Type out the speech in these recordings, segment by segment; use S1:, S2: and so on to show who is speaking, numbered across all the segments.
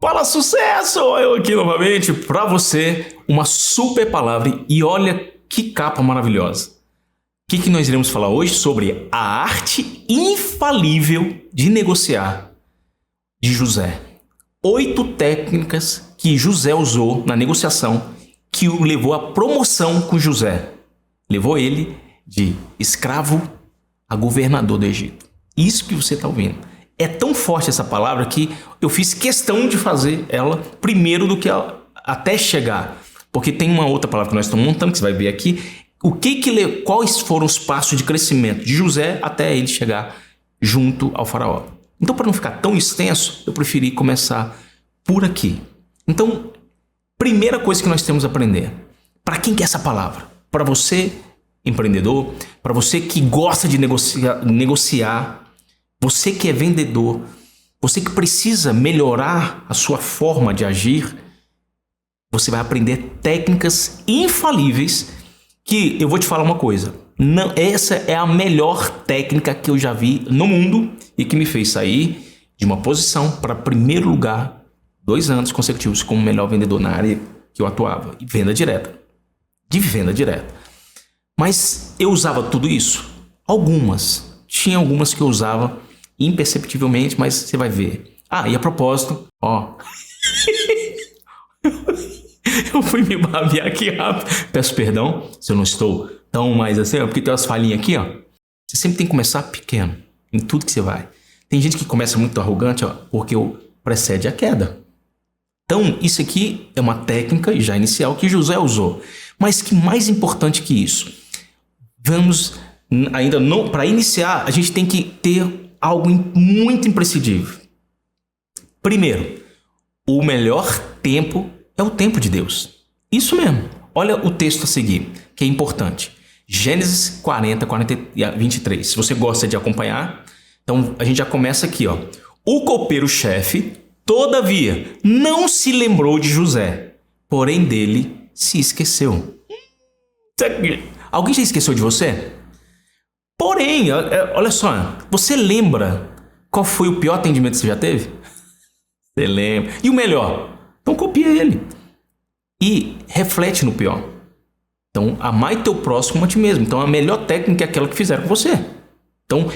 S1: Fala, sucesso! Eu aqui novamente para você uma super palavra e olha que capa maravilhosa. O que nós iremos falar hoje? Sobre a arte infalível de negociar de José. 8 técnicas que José usou na negociação que o levou à promoção com José. Levou ele de escravo a governador do Egito. Isso que você está ouvindo. É tão forte essa palavra que eu fiz questão de fazer ela primeiro do que ela, até chegar. Porque tem uma outra palavra que nós estamos montando, que você vai ver aqui. Quais foram os passos de crescimento de José até ele chegar junto ao faraó. Então, para não ficar tão extenso, eu preferi começar por aqui. Então, primeira coisa que nós temos a aprender. Para quem que é essa palavra? Para você, empreendedor, para você que gosta de negociar, você que é vendedor, você que precisa melhorar a sua forma de agir, você vai aprender técnicas infalíveis que eu vou te falar uma coisa. Não, essa é a melhor técnica que eu já vi no mundo e que me fez sair de uma posição para primeiro lugar 2 anos consecutivos como melhor vendedor na área que eu atuava. E venda direta. De venda direta. Mas eu usava tudo isso? Algumas. Tinha algumas que eu usava imperceptivelmente, mas você vai ver. E a propósito, eu fui me babear aqui rápido. Peço perdão se eu não estou tão mais assim, porque tem umas falhinhas aqui, Você sempre tem que começar pequeno, em tudo que você vai. Tem gente que começa muito arrogante, porque precede a queda. Então, isso aqui é uma técnica já inicial que José usou. Mas que mais importante que isso? Para iniciar, a gente tem que ter algo muito imprescindível. Primeiro, o melhor tempo é o tempo de Deus. Isso mesmo. Olha o texto a seguir, que é importante. Gênesis 40, 23. Se você gosta de acompanhar, então a gente já começa aqui, O copeiro-chefe, todavia, não se lembrou de José, porém dele se esqueceu. Alguém já esqueceu de você? Porém, olha só, você lembra qual foi o pior atendimento que você já teve? Você lembra. E o melhor? Então copia ele. E reflete no pior. Então, amai teu próximo como a ti mesmo. Então, a melhor técnica é aquela que fizeram com você. Então,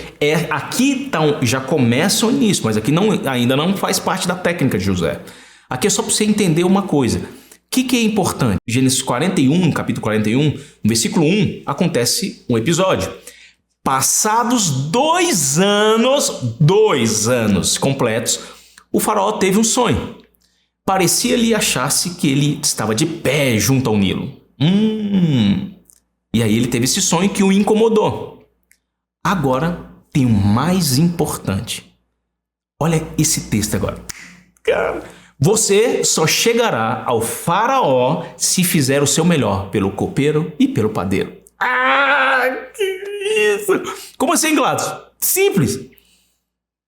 S1: aqui já começa nisso, mas aqui ainda não faz parte da técnica de José. Aqui é só para você entender uma coisa. O que é importante? Gênesis 41, capítulo 41, no versículo 1, acontece um episódio. Passados 2 anos completos, o faraó teve um sonho. Parecia-lhe achasse que ele estava de pé junto ao Nilo. E aí ele teve esse sonho que o incomodou. Agora tem o mais importante. Olha esse texto agora. Cara, você só chegará ao faraó se fizer o seu melhor pelo copeiro e pelo padeiro. Que isso! Como assim, Gladys? Simples.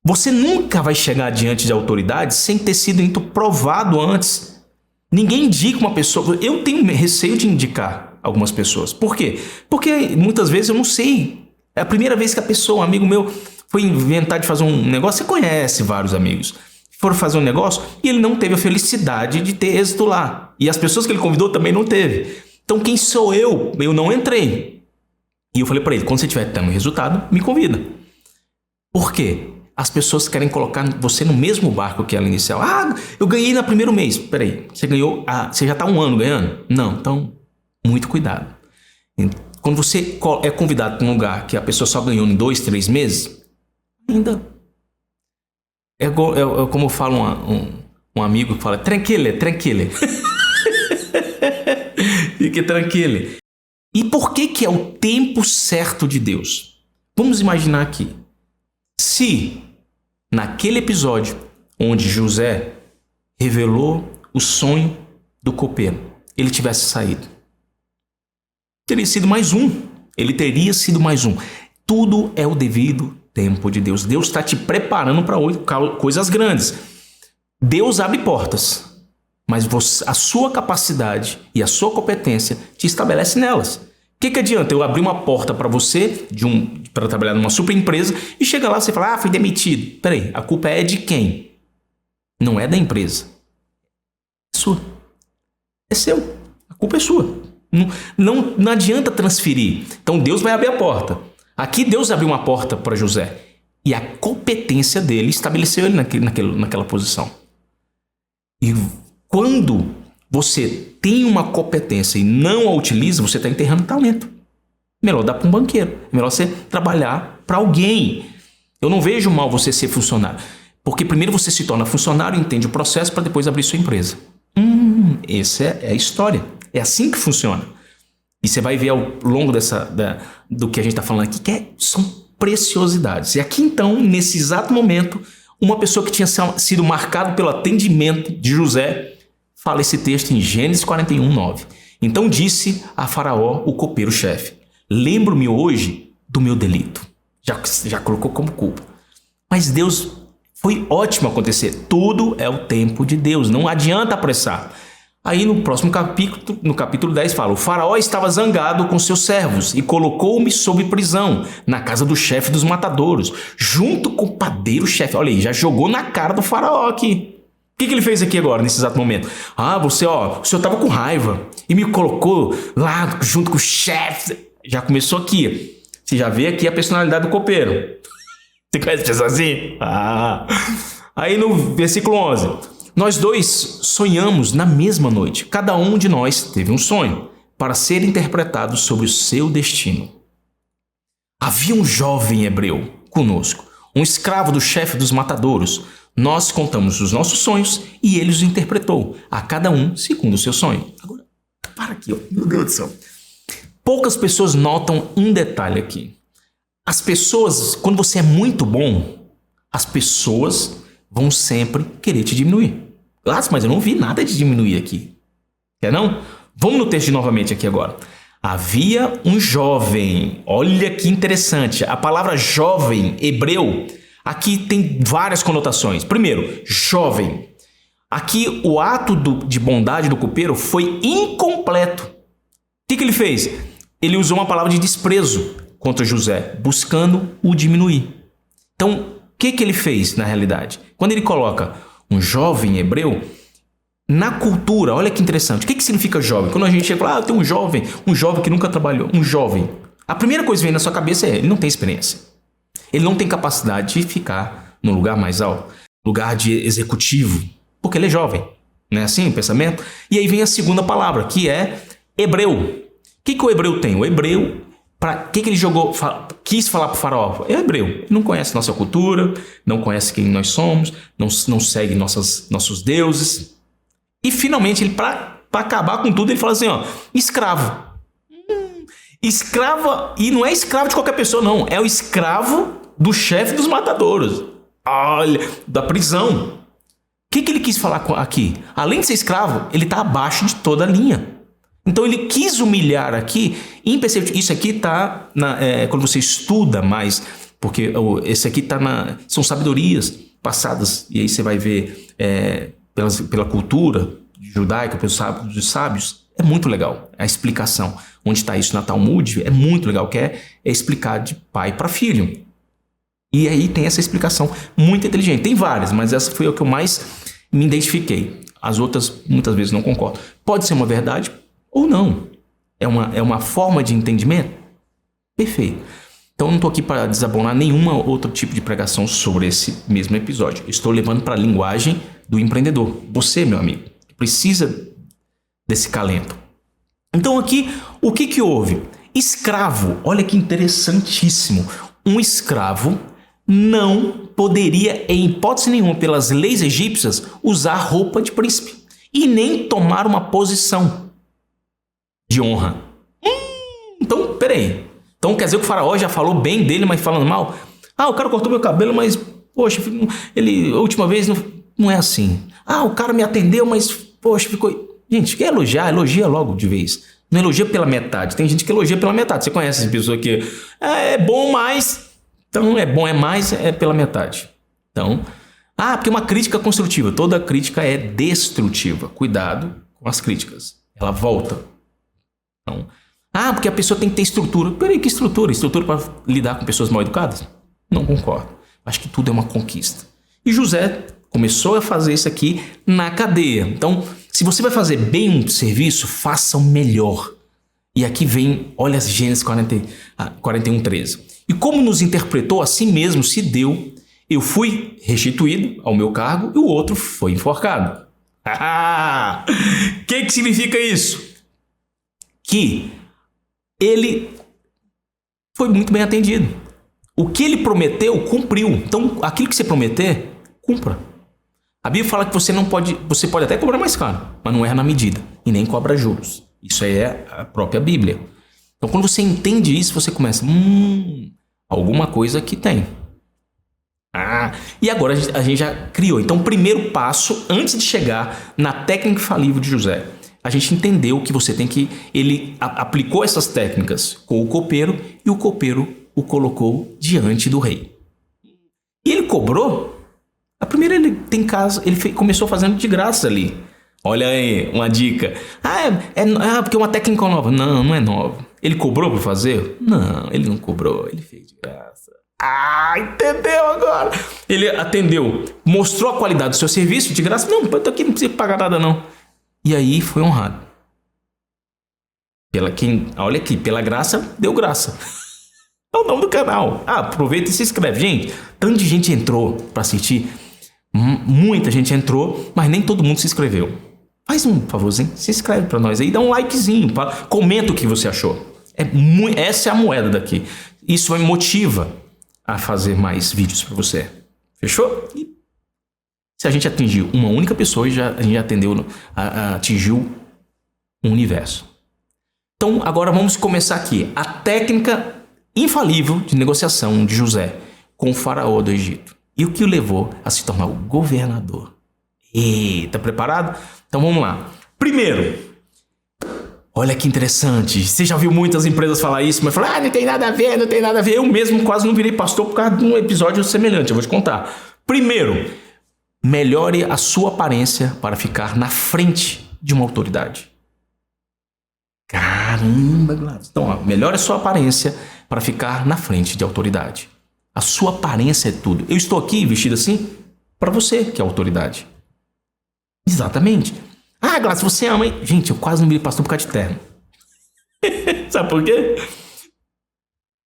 S1: Você nunca vai chegar diante de autoridades sem ter sido provado antes. Ninguém indica uma pessoa. Eu tenho receio de indicar algumas pessoas. Por quê? Porque muitas vezes eu não sei. É a primeira vez que a pessoa, um amigo meu, foi inventar de fazer um negócio. Você conhece vários amigos. Foram fazer um negócio e ele não teve a felicidade de ter êxito lá. E as pessoas que ele convidou também não teve. Então quem sou eu? Eu não entrei. E eu falei para ele, quando você tiver tendo resultado, me convida. Por quê? As pessoas querem colocar você no mesmo barco que ela inicial. Eu ganhei no primeiro mês. Peraí, você ganhou, você já está 1 ano ganhando? Não, então, muito cuidado. Quando você é convidado para um lugar que a pessoa só ganhou em 2, 3 meses, ainda... É como fala um amigo que fala, tranquilo. Fique tranquilo. E por que é o tempo certo de Deus? Vamos imaginar aqui. Se naquele episódio onde José revelou o sonho do copeiro, ele tivesse saído, teria sido mais um. Tudo é o devido tempo de Deus. Deus está te preparando para coisas grandes. Deus abre portas. Mas a sua capacidade e a sua competência te estabelece nelas. O que adianta eu abrir uma porta para você para trabalhar numa super empresa e chega lá e você fala, fui demitido. Peraí, a culpa é de quem? Não é da empresa. sua. É seu. A culpa é sua. Não adianta transferir. Então Deus vai abrir a porta. Aqui Deus abriu uma porta para José. E a competência dele estabeleceu ele naquela posição. E quando você tem uma competência e não a utiliza, você está enterrando talento. Melhor dar para um banqueiro. Melhor você trabalhar para alguém. Eu não vejo mal você ser funcionário. Porque primeiro você se torna funcionário, entende o processo para depois abrir sua empresa. Essa é a história. É assim que funciona. E você vai ver ao longo do que a gente está falando aqui, são preciosidades. E aqui então, nesse exato momento, uma pessoa que tinha sido marcada pelo atendimento de José, fala esse texto em Gênesis 41:9. Então disse a Faraó, o copeiro-chefe: lembro-me hoje do meu delito. Já colocou como culpa. Mas Deus, foi ótimo acontecer. Tudo é o tempo de Deus. Não adianta apressar. Aí no próximo capítulo, no capítulo 10, fala: o faraó estava zangado com seus servos e colocou-me sob prisão na casa do chefe dos matadouros, junto com o padeiro-chefe. Olha aí, já jogou na cara do faraó aqui. O que ele fez aqui agora, nesse exato momento? o senhor estava com raiva e me colocou lá junto com o chefe. Já começou aqui. Você já vê aqui a personalidade do copeiro. Você conhece pessoa assim? Aí no versículo 11... nós dois sonhamos na mesma noite. Cada um de nós teve um sonho para ser interpretado sobre o seu destino. Havia um jovem hebreu conosco, um escravo do chefe dos matadouros. Nós contamos os nossos sonhos e ele os interpretou, a cada um segundo o seu sonho. Agora, para aqui, meu Deus do céu. Poucas pessoas notam um detalhe aqui. As pessoas, quando você é muito bom, as pessoas vão sempre querer te diminuir. Mas eu não vi nada de diminuir aqui. Quer não? Vamos no texto novamente aqui agora. Havia um jovem. Olha que interessante. A palavra jovem, hebreu, aqui tem várias conotações. Primeiro, jovem. Aqui o ato de bondade do copeiro foi incompleto. O que ele fez? Ele usou uma palavra de desprezo contra José, buscando o diminuir. Então, o que ele fez na realidade? Quando ele coloca um jovem hebreu, na cultura, olha que interessante. O que significa jovem? Quando a gente chega e fala, tem um jovem que nunca trabalhou, um jovem. A primeira coisa que vem na sua cabeça é, ele não tem experiência. Ele não tem capacidade de ficar no lugar mais alto, lugar de executivo, porque ele é jovem. Não é assim o pensamento? E aí vem a segunda palavra, que é hebreu. O que o hebreu tem? O hebreu, para que ele quis falar para o faraó? É hebreu. Ele não conhece nossa cultura, não conhece quem nós somos, não segue nossos deuses. E finalmente, ele para acabar com tudo, ele fala assim, escravo. Escravo, e não é escravo de qualquer pessoa, não. É o escravo do chefe dos matadouros. Olha, da prisão. O que ele quis falar aqui? Além de ser escravo, ele está abaixo de toda a linha. Então ele quis humilhar aqui, imperceptível. Isso aqui está quando você estuda mais, porque esse aqui são sabedorias passadas, e aí você vai ver pela cultura judaica, pelos sábios, é muito legal a explicação. Onde está isso na Talmud, é muito legal, que é explicar de pai para filho. E aí tem essa explicação muito inteligente. Tem várias, mas essa foi a que eu mais me identifiquei. As outras, muitas vezes, não concordo. Pode ser uma verdade ou não. É uma forma de entendimento? Perfeito. Então eu não estou aqui para desabonar nenhum outro tipo de pregação sobre esse mesmo episódio. Estou levando para a linguagem do empreendedor. Você, meu amigo, precisa desse calento. Então aqui, o que houve? Escravo. Olha que interessantíssimo. Um escravo não poderia, em hipótese nenhuma, pelas leis egípcias, usar roupa de príncipe e nem tomar uma posição de honra. Então, peraí. Então quer dizer que o faraó já falou bem dele, mas falando mal? O cara cortou meu cabelo, mas, poxa, a última vez não é assim. O cara me atendeu, mas, poxa, ficou... Gente, quer elogiar? Elogia logo de vez. Não elogia pela metade. Tem gente que elogia pela metade. Você conhece essa pessoa que é bom, mas... Então, é bom, é mais, é pela metade. Então, porque uma crítica construtiva. Toda crítica é destrutiva. Cuidado com as críticas. Ela volta. Então, porque a pessoa tem que ter estrutura. Peraí, que estrutura? Estrutura para lidar com pessoas mal educadas? Não concordo. Acho que tudo é uma conquista. E José começou a fazer isso aqui na cadeia. Então, Se você vai fazer bem um serviço, faça o melhor. E aqui vem, olha Gênesis 41, 13. E como nos interpretou, assim mesmo se deu. Eu fui restituído ao meu cargo e o outro foi enforcado. O que significa isso? Que ele foi muito bem atendido. O que ele prometeu, cumpriu. Então, aquilo que você prometer, cumpra. A Bíblia fala que você pode até cobrar mais caro, mas não erra na medida e nem cobra juros. Isso aí é a própria Bíblia. Então, quando você entende isso, você começa, alguma coisa que tem. E agora a gente já criou. Então, o primeiro passo, antes de chegar na técnica infalível de José, a gente entendeu que você tem que... Ele aplicou essas técnicas com o copeiro e o copeiro o colocou diante do rei. E ele cobrou. A primeira ele tem casa, ele começou fazendo de graça ali. Olha aí, uma dica. Porque é uma técnica nova. Não, não é nova. Ele cobrou para fazer? Não, ele não cobrou, ele fez de graça. Entendeu agora? Ele atendeu, mostrou a qualidade do seu serviço de graça. Não, eu tô aqui, não precisa pagar nada não. E aí foi honrado. Olha aqui, pela graça, deu graça. É o nome do canal. Aproveita e se inscreve. Gente, tanto de gente entrou para assistir. Muita gente entrou, mas nem todo mundo se inscreveu. Faz um favorzinho, se inscreve para nós aí, dá um likezinho, comenta o que você achou. Essa é a moeda daqui. Isso me motiva a fazer mais vídeos para você. Fechou? E se a gente atingir uma única pessoa, a gente já atingiu um universo. Então, agora vamos começar aqui. A técnica infalível de negociação de José com o faraó do Egito. E o que o levou a se tornar o governador. Tá preparado? Então vamos lá. Primeiro, olha que interessante. Você já viu muitas empresas falar isso, mas falar, não tem nada a ver, não tem nada a ver. Eu mesmo quase não virei pastor por causa de um episódio semelhante. Eu vou te contar. Primeiro, melhore a sua aparência para ficar na frente de uma autoridade. Caramba, Gladys. Então, melhore a sua aparência para ficar na frente de autoridade. A sua aparência é tudo. Eu estou aqui vestido assim para você, que é autoridade. Exatamente. Gladys, você ama, hein? Gente, eu quase não virei pastor por causa de terno. Sabe por quê?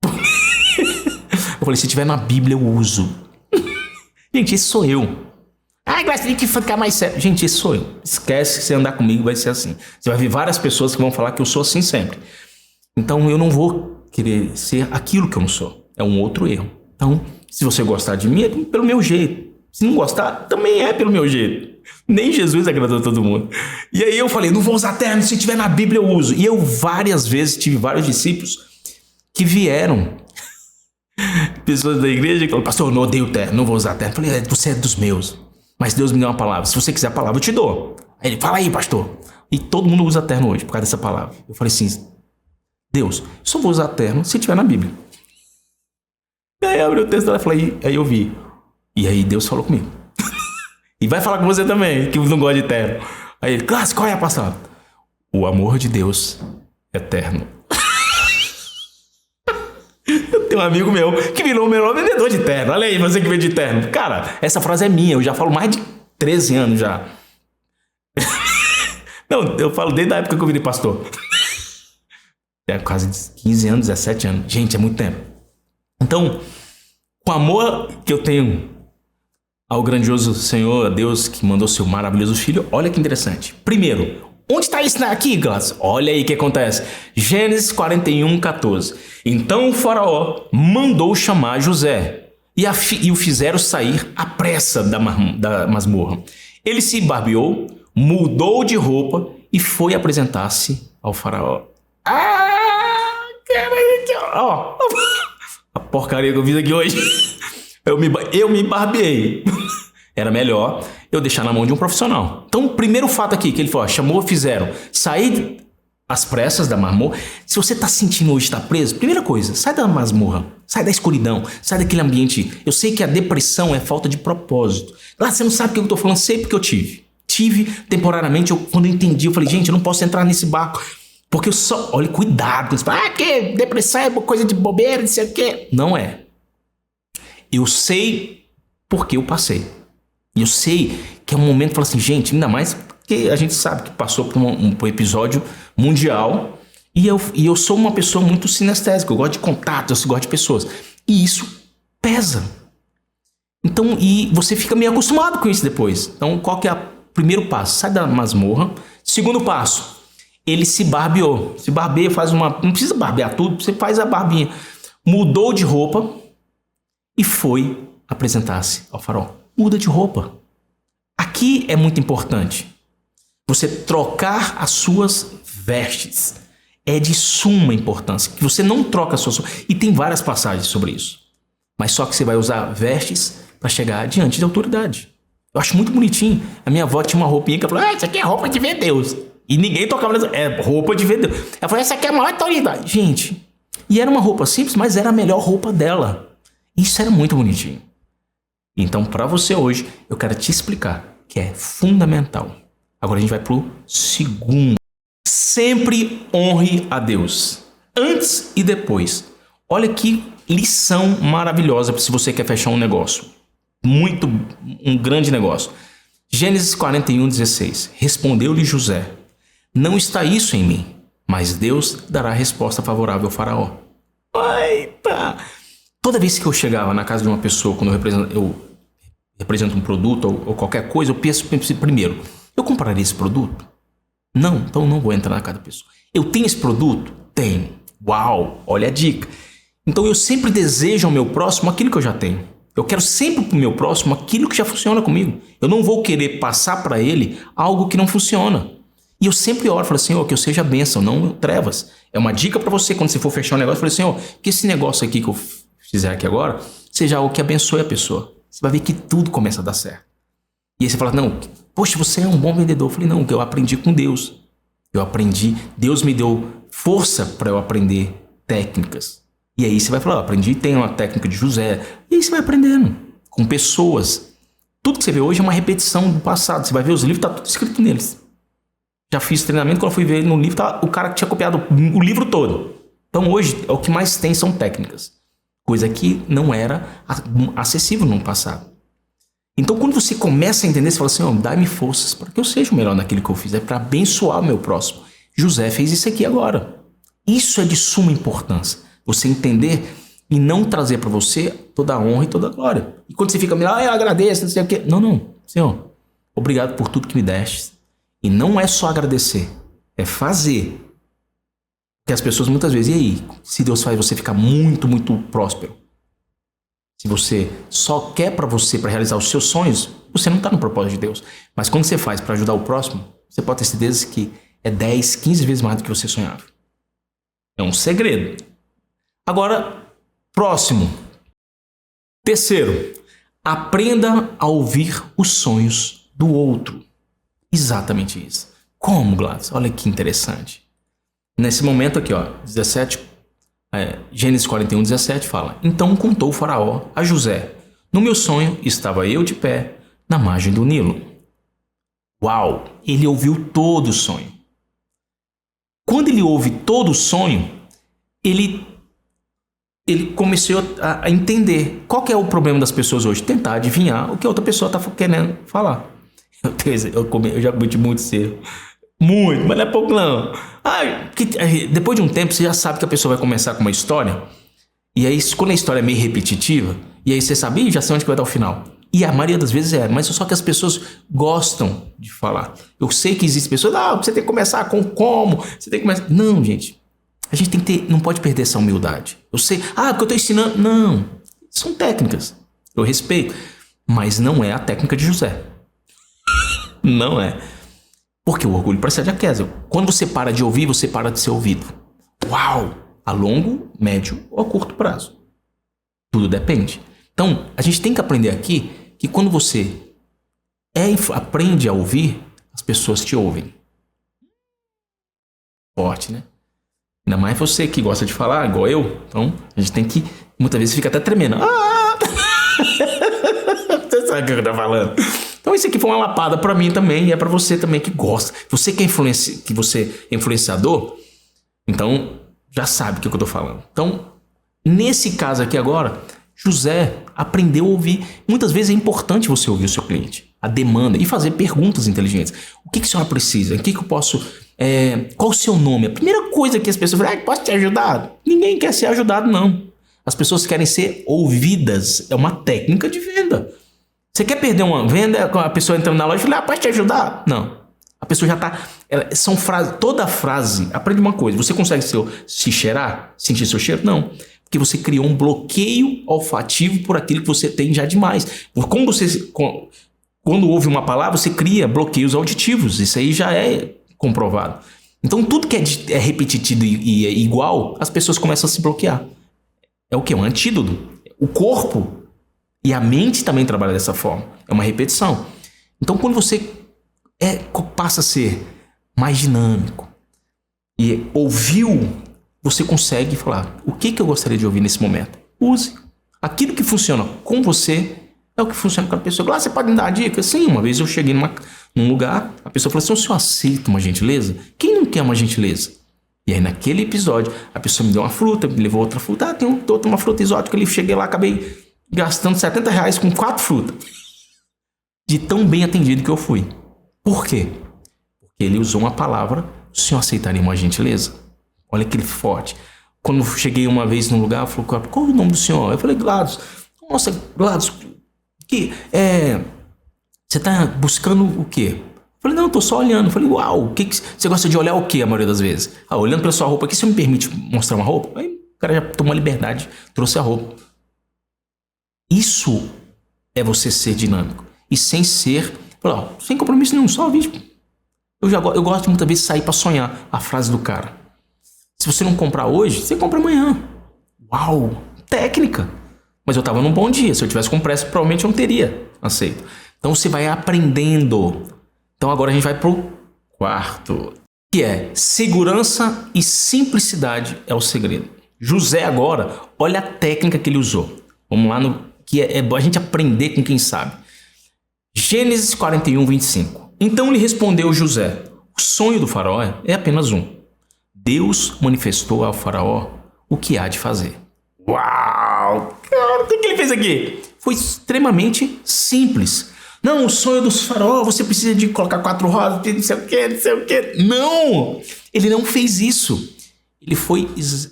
S1: Eu falei, se tiver na Bíblia, eu uso. Gente, esse sou eu. Gladys, tem que ficar mais sério. Gente, esse sou eu. Esquece que você andar comigo vai ser assim. Você vai ver várias pessoas que vão falar que eu sou assim sempre. Então, eu não vou querer ser aquilo que eu não sou. É um outro erro. Então, se você gostar de mim, é pelo meu jeito. Se não gostar, também é pelo meu jeito. Nem Jesus agradou todo mundo. E aí eu falei, não vou usar terno, se tiver na Bíblia eu uso. E eu várias vezes tive vários discípulos que vieram. Pessoas da igreja que falaram, pastor, eu não odeio terno, não vou usar terno. Eu falei, você é dos meus. Mas Deus me deu uma palavra. Se você quiser a palavra, eu te dou. Aí ele, fala aí, pastor. E todo mundo usa terno hoje por causa dessa palavra. Eu falei assim, Deus, eu só vou usar terno se tiver na Bíblia. E aí abriu o texto dela e falei, aí eu vi. E aí Deus falou comigo. E vai falar com você também, que não gosta de terno. Aí ele, Clássico, qual é a passada? O amor de Deus é eterno. Eu tenho um amigo meu que virou o melhor vendedor de terno. Olha aí, você que vende de terno. Cara, essa frase é minha, eu já falo mais de 13 anos já. Não, eu falo desde a época que eu virei pastor. É quase 15 anos, 17 anos. Gente, é muito tempo. Então, o amor que eu tenho ao grandioso Senhor, a Deus que mandou seu maravilhoso filho, olha que interessante. Primeiro, onde está isso aqui, Gladys? Olha aí o que acontece. Gênesis 41, 14. Então o faraó mandou chamar José e o fizeram sair à pressa da masmorra. Ele se barbeou, mudou de roupa e foi apresentar-se ao faraó. Ó, a porcaria que eu fiz aqui hoje. Eu me barbeei. Era melhor eu deixar na mão de um profissional. Então, o primeiro fato aqui que ele falou, chamou, fizeram sair às pressas da masmorra. Se você está sentindo hoje estar preso, primeira coisa, sai da masmorra, sai da escuridão, sai daquele ambiente. Eu sei que a depressão é falta de propósito. Lá você não sabe o que eu estou falando, sei porque eu tive. Tive temporariamente, quando eu entendi, eu falei, gente, eu não posso entrar nesse barco. Porque eu só... Olha, cuidado. Que depressão é coisa de bobeira, não sei o quê. Não é. Eu sei porque eu passei. E eu sei que é um momento que fala assim, gente, ainda mais que a gente sabe que passou por um episódio mundial. E eu sou uma pessoa muito sinestésica, eu gosto de contato, eu gosto de pessoas. E isso pesa. Então, e você fica meio acostumado com isso depois. Então, qual que é o primeiro passo? Sai da masmorra. Segundo passo, ele se barbeou. Se barbeia, faz uma... Não precisa barbear tudo, você faz a barbinha. Mudou de roupa e foi apresentar-se ao faraó. Muda de roupa. Aqui é muito importante. Você trocar as suas vestes. É de suma importância. Que você não troca as suas... E tem várias passagens sobre isso. Mas só que você vai usar vestes para chegar diante da autoridade. Eu acho muito bonitinho. A minha avó tinha uma roupinha que ela falou: isso aqui é roupa de ver Deus. E ninguém tocava nessa... É roupa de ver Deus. Ela falou: essa aqui é a maior autoridade. Gente, e era uma roupa simples, mas era a melhor roupa dela. Isso era muito bonitinho. Então, para você hoje, eu quero te explicar que é fundamental. Agora a gente vai pro segundo. Sempre honre a Deus. Antes e depois. Olha que lição maravilhosa se você quer fechar um negócio. Um grande negócio. Gênesis 41:16. Respondeu-lhe José: não está isso em mim, mas Deus dará resposta favorável ao faraó. Eita! Toda vez que eu chegava na casa de uma pessoa, quando eu represento um produto ou qualquer coisa, eu penso primeiro: eu compraria esse produto? Não, então não vou entrar na casa da pessoa. Eu tenho esse produto? Tenho. Uau, olha a dica. Então eu sempre desejo ao meu próximo aquilo que eu já tenho. Eu quero sempre para o meu próximo aquilo que já funciona comigo. Eu não vou querer passar para ele algo que não funciona. E eu sempre oro, falo: Senhor, que eu seja bênção, não trevas. É uma dica para você quando você for fechar um negócio. Eu falo: Senhor, que esse negócio aqui que eu fizer aqui agora seja algo que abençoe a pessoa. Você vai ver que tudo começa a dar certo. E aí você fala: não, poxa, você é um bom vendedor. Eu falei: não, que eu aprendi com Deus. Deus me deu força para eu aprender técnicas. E aí você vai falar: aprendi, tem uma técnica de José. E aí você vai aprendendo com pessoas. Tudo que você vê hoje é uma repetição do passado. Você vai ver os livros, tá tudo escrito neles. Já fiz treinamento, quando eu fui ver no livro, tá o cara que tinha copiado o livro todo. Então hoje, o que mais tem são técnicas. Coisa que não era acessível no passado. Então quando você começa a entender, você fala: Senhor, dá-me forças para que eu seja o melhor naquilo que eu fizer, para abençoar o meu próximo. José fez isso aqui agora. Isso é de suma importância. Você entender e não trazer para você toda a honra e toda a glória. E quando você fica, eu agradeço, não sei o quê. Não. Senhor, obrigado por tudo que me deste. E não é só agradecer, é fazer. Porque as pessoas muitas vezes, e aí? Se Deus faz você ficar muito, muito próspero. Se você só quer para você, para realizar os seus sonhos, você não está no propósito de Deus. Mas quando você faz para ajudar o próximo, você pode ter certeza que é 10, 15 vezes mais do que você sonhava. É um segredo. Agora, próximo. Terceiro, aprenda a ouvir os sonhos do outro. Exatamente isso. Como, Gladys? Olha que interessante. Nesse momento aqui, ó, 17, Gênesis 41:17 fala: então contou o faraó a José: no meu sonho estava eu de pé na margem do Nilo. Uau! Ele ouviu todo o sonho. Quando ele ouve todo o sonho, ele começou a entender qual que é o problema das pessoas hoje. Tentar adivinhar o que a outra pessoa está querendo falar. Eu já cometi muito cedo. Muito, mas não é pouco não. Depois de um tempo você já sabe que a pessoa vai começar com uma história. E aí quando a história é meio repetitiva, e aí você sabe, já sei onde que vai dar o final. E a maioria das vezes mas só que as pessoas gostam de falar. Eu sei que existem pessoas: você tem que começar com como, você tem que começar... Não, gente. A gente tem que ter, não pode perder essa humildade. Eu sei, porque eu estou ensinando. Não, são técnicas. Eu respeito. Mas não é a técnica de José. Não é. Porque o orgulho precede a queda. Quando você para de ouvir, você para de ser ouvido. Uau! A longo, médio ou a curto prazo. Tudo depende. Então, a gente tem que aprender aqui que quando você aprende a ouvir, as pessoas te ouvem. Forte, né? Ainda mais você que gosta de falar, igual eu. Então, a gente tem que... Muitas vezes fica até tremendo. Você sabe o que eu tô falando. Então, isso aqui foi uma lapada pra mim também. E é pra você também que gosta. Você que você é influenciador, então, já sabe o que eu tô falando. Então, nesse caso aqui agora, José aprender a ouvir. Muitas vezes é importante você ouvir o seu cliente, a demanda, e fazer perguntas inteligentes. O que a senhora precisa? O que eu posso... qual o seu nome? A primeira coisa que as pessoas falam, posso te ajudar? Ninguém quer ser ajudado, não. As pessoas querem ser ouvidas. É uma técnica de venda. Você quer perder uma venda, a pessoa entrando na loja e fala, posso te ajudar? Não. A pessoa já tá... São frases... Toda frase... Aprende uma coisa. Você consegue se cheirar? Sentir seu cheiro? Não. Porque você criou um bloqueio olfativo por aquilo que você tem já demais. Quando ouve uma palavra, você cria bloqueios auditivos. Isso aí já é comprovado. Então, tudo que é repetitivo e é igual, as pessoas começam a se bloquear. É o quê? Um antídoto. O corpo e a mente também trabalham dessa forma. É uma repetição. Então, quando você passa a ser mais dinâmico e ouviu, você consegue falar, o que eu gostaria de ouvir nesse momento? Use. Aquilo que funciona com você é o que funciona com a pessoa. Você pode me dar uma dica? Sim, uma vez eu cheguei num lugar, a pessoa falou assim, o senhor aceita uma gentileza? Quem não quer uma gentileza? E aí naquele episódio, a pessoa me deu uma fruta, me levou outra fruta. Tem uma fruta exótica ali, cheguei lá, acabei gastando R$70 com 4 frutas. De tão bem atendido que eu fui. Por quê? Porque ele usou uma palavra, o senhor aceitaria uma gentileza? Olha que forte. Quando eu cheguei uma vez num lugar, falou, qual é o nome do senhor? Eu falei, Gladys. Nossa, Gladys, você tá buscando o quê? Eu falei, não, eu tô só olhando. Eu falei, uau, você gosta de olhar o quê a maioria das vezes? Olhando pela sua roupa aqui, você me permite mostrar uma roupa? Aí o cara já tomou a liberdade, trouxe a roupa. Isso é você ser dinâmico. E sem ser... sem compromisso nenhum, só vídeo. Eu gosto muitas vezes de sair para sonhar a frase do cara. Se você não comprar hoje, você compra amanhã. Uau, técnica. Mas eu estava num bom dia. Se eu tivesse com pressa, provavelmente eu não teria aceito. Então você vai aprendendo. Então agora a gente vai pro quarto. Que é segurança e simplicidade é o segredo. José agora, olha a técnica que ele usou. Vamos lá, que é a gente aprender com quem sabe. Gênesis 41, 25. Então lhe respondeu José, o sonho do faraó é apenas um. Deus manifestou ao faraó o que há de fazer. Uau! Cara, o que ele fez aqui? Foi extremamente simples. Não, o sonho do faraó, você precisa de colocar 4 rodas, não sei o que, não sei o que. Não! Ele não fez isso. Ele foi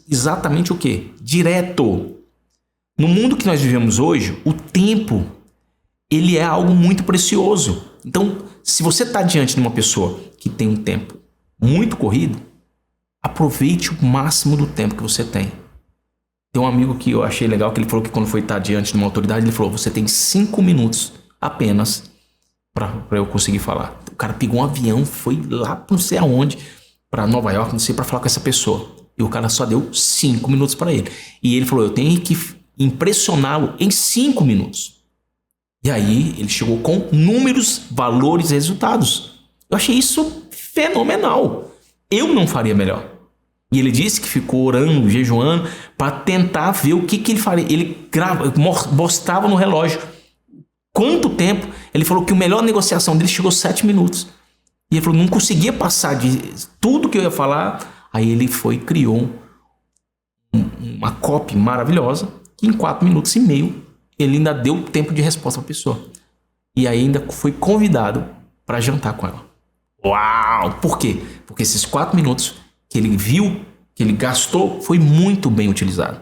S1: exatamente o quê? Direto. No mundo que nós vivemos hoje, o tempo, ele é algo muito precioso. Então, se você está diante de uma pessoa que tem um tempo muito corrido, aproveite o máximo do tempo que você tem. Tem um amigo que eu achei legal, que ele falou que quando foi estar diante de uma autoridade, ele falou, você tem 5 minutos apenas para eu conseguir falar. O cara pegou um avião, foi lá não sei aonde, para Nova York, não sei, para falar com essa pessoa. E o cara só deu 5 minutos para ele. E ele falou, eu tenho que impressioná-lo em 5 minutos. E aí ele chegou com números, valores e resultados. Eu achei isso fenomenal. Eu não faria melhor. E ele disse que ficou orando, jejuando, para tentar ver o que ele faria. Ele mostrava no relógio quanto tempo. Ele falou que a melhor negociação dele chegou 7 minutos. E ele falou, não conseguia passar de tudo que eu ia falar. Aí ele criou uma copy maravilhosa, que em 4 minutos e meio ele ainda deu tempo de resposta para a pessoa. E aí ainda foi convidado para jantar com ela. Uau! Por quê? Porque esses 4 minutos que ele viu, que ele gastou, foi muito bem utilizado.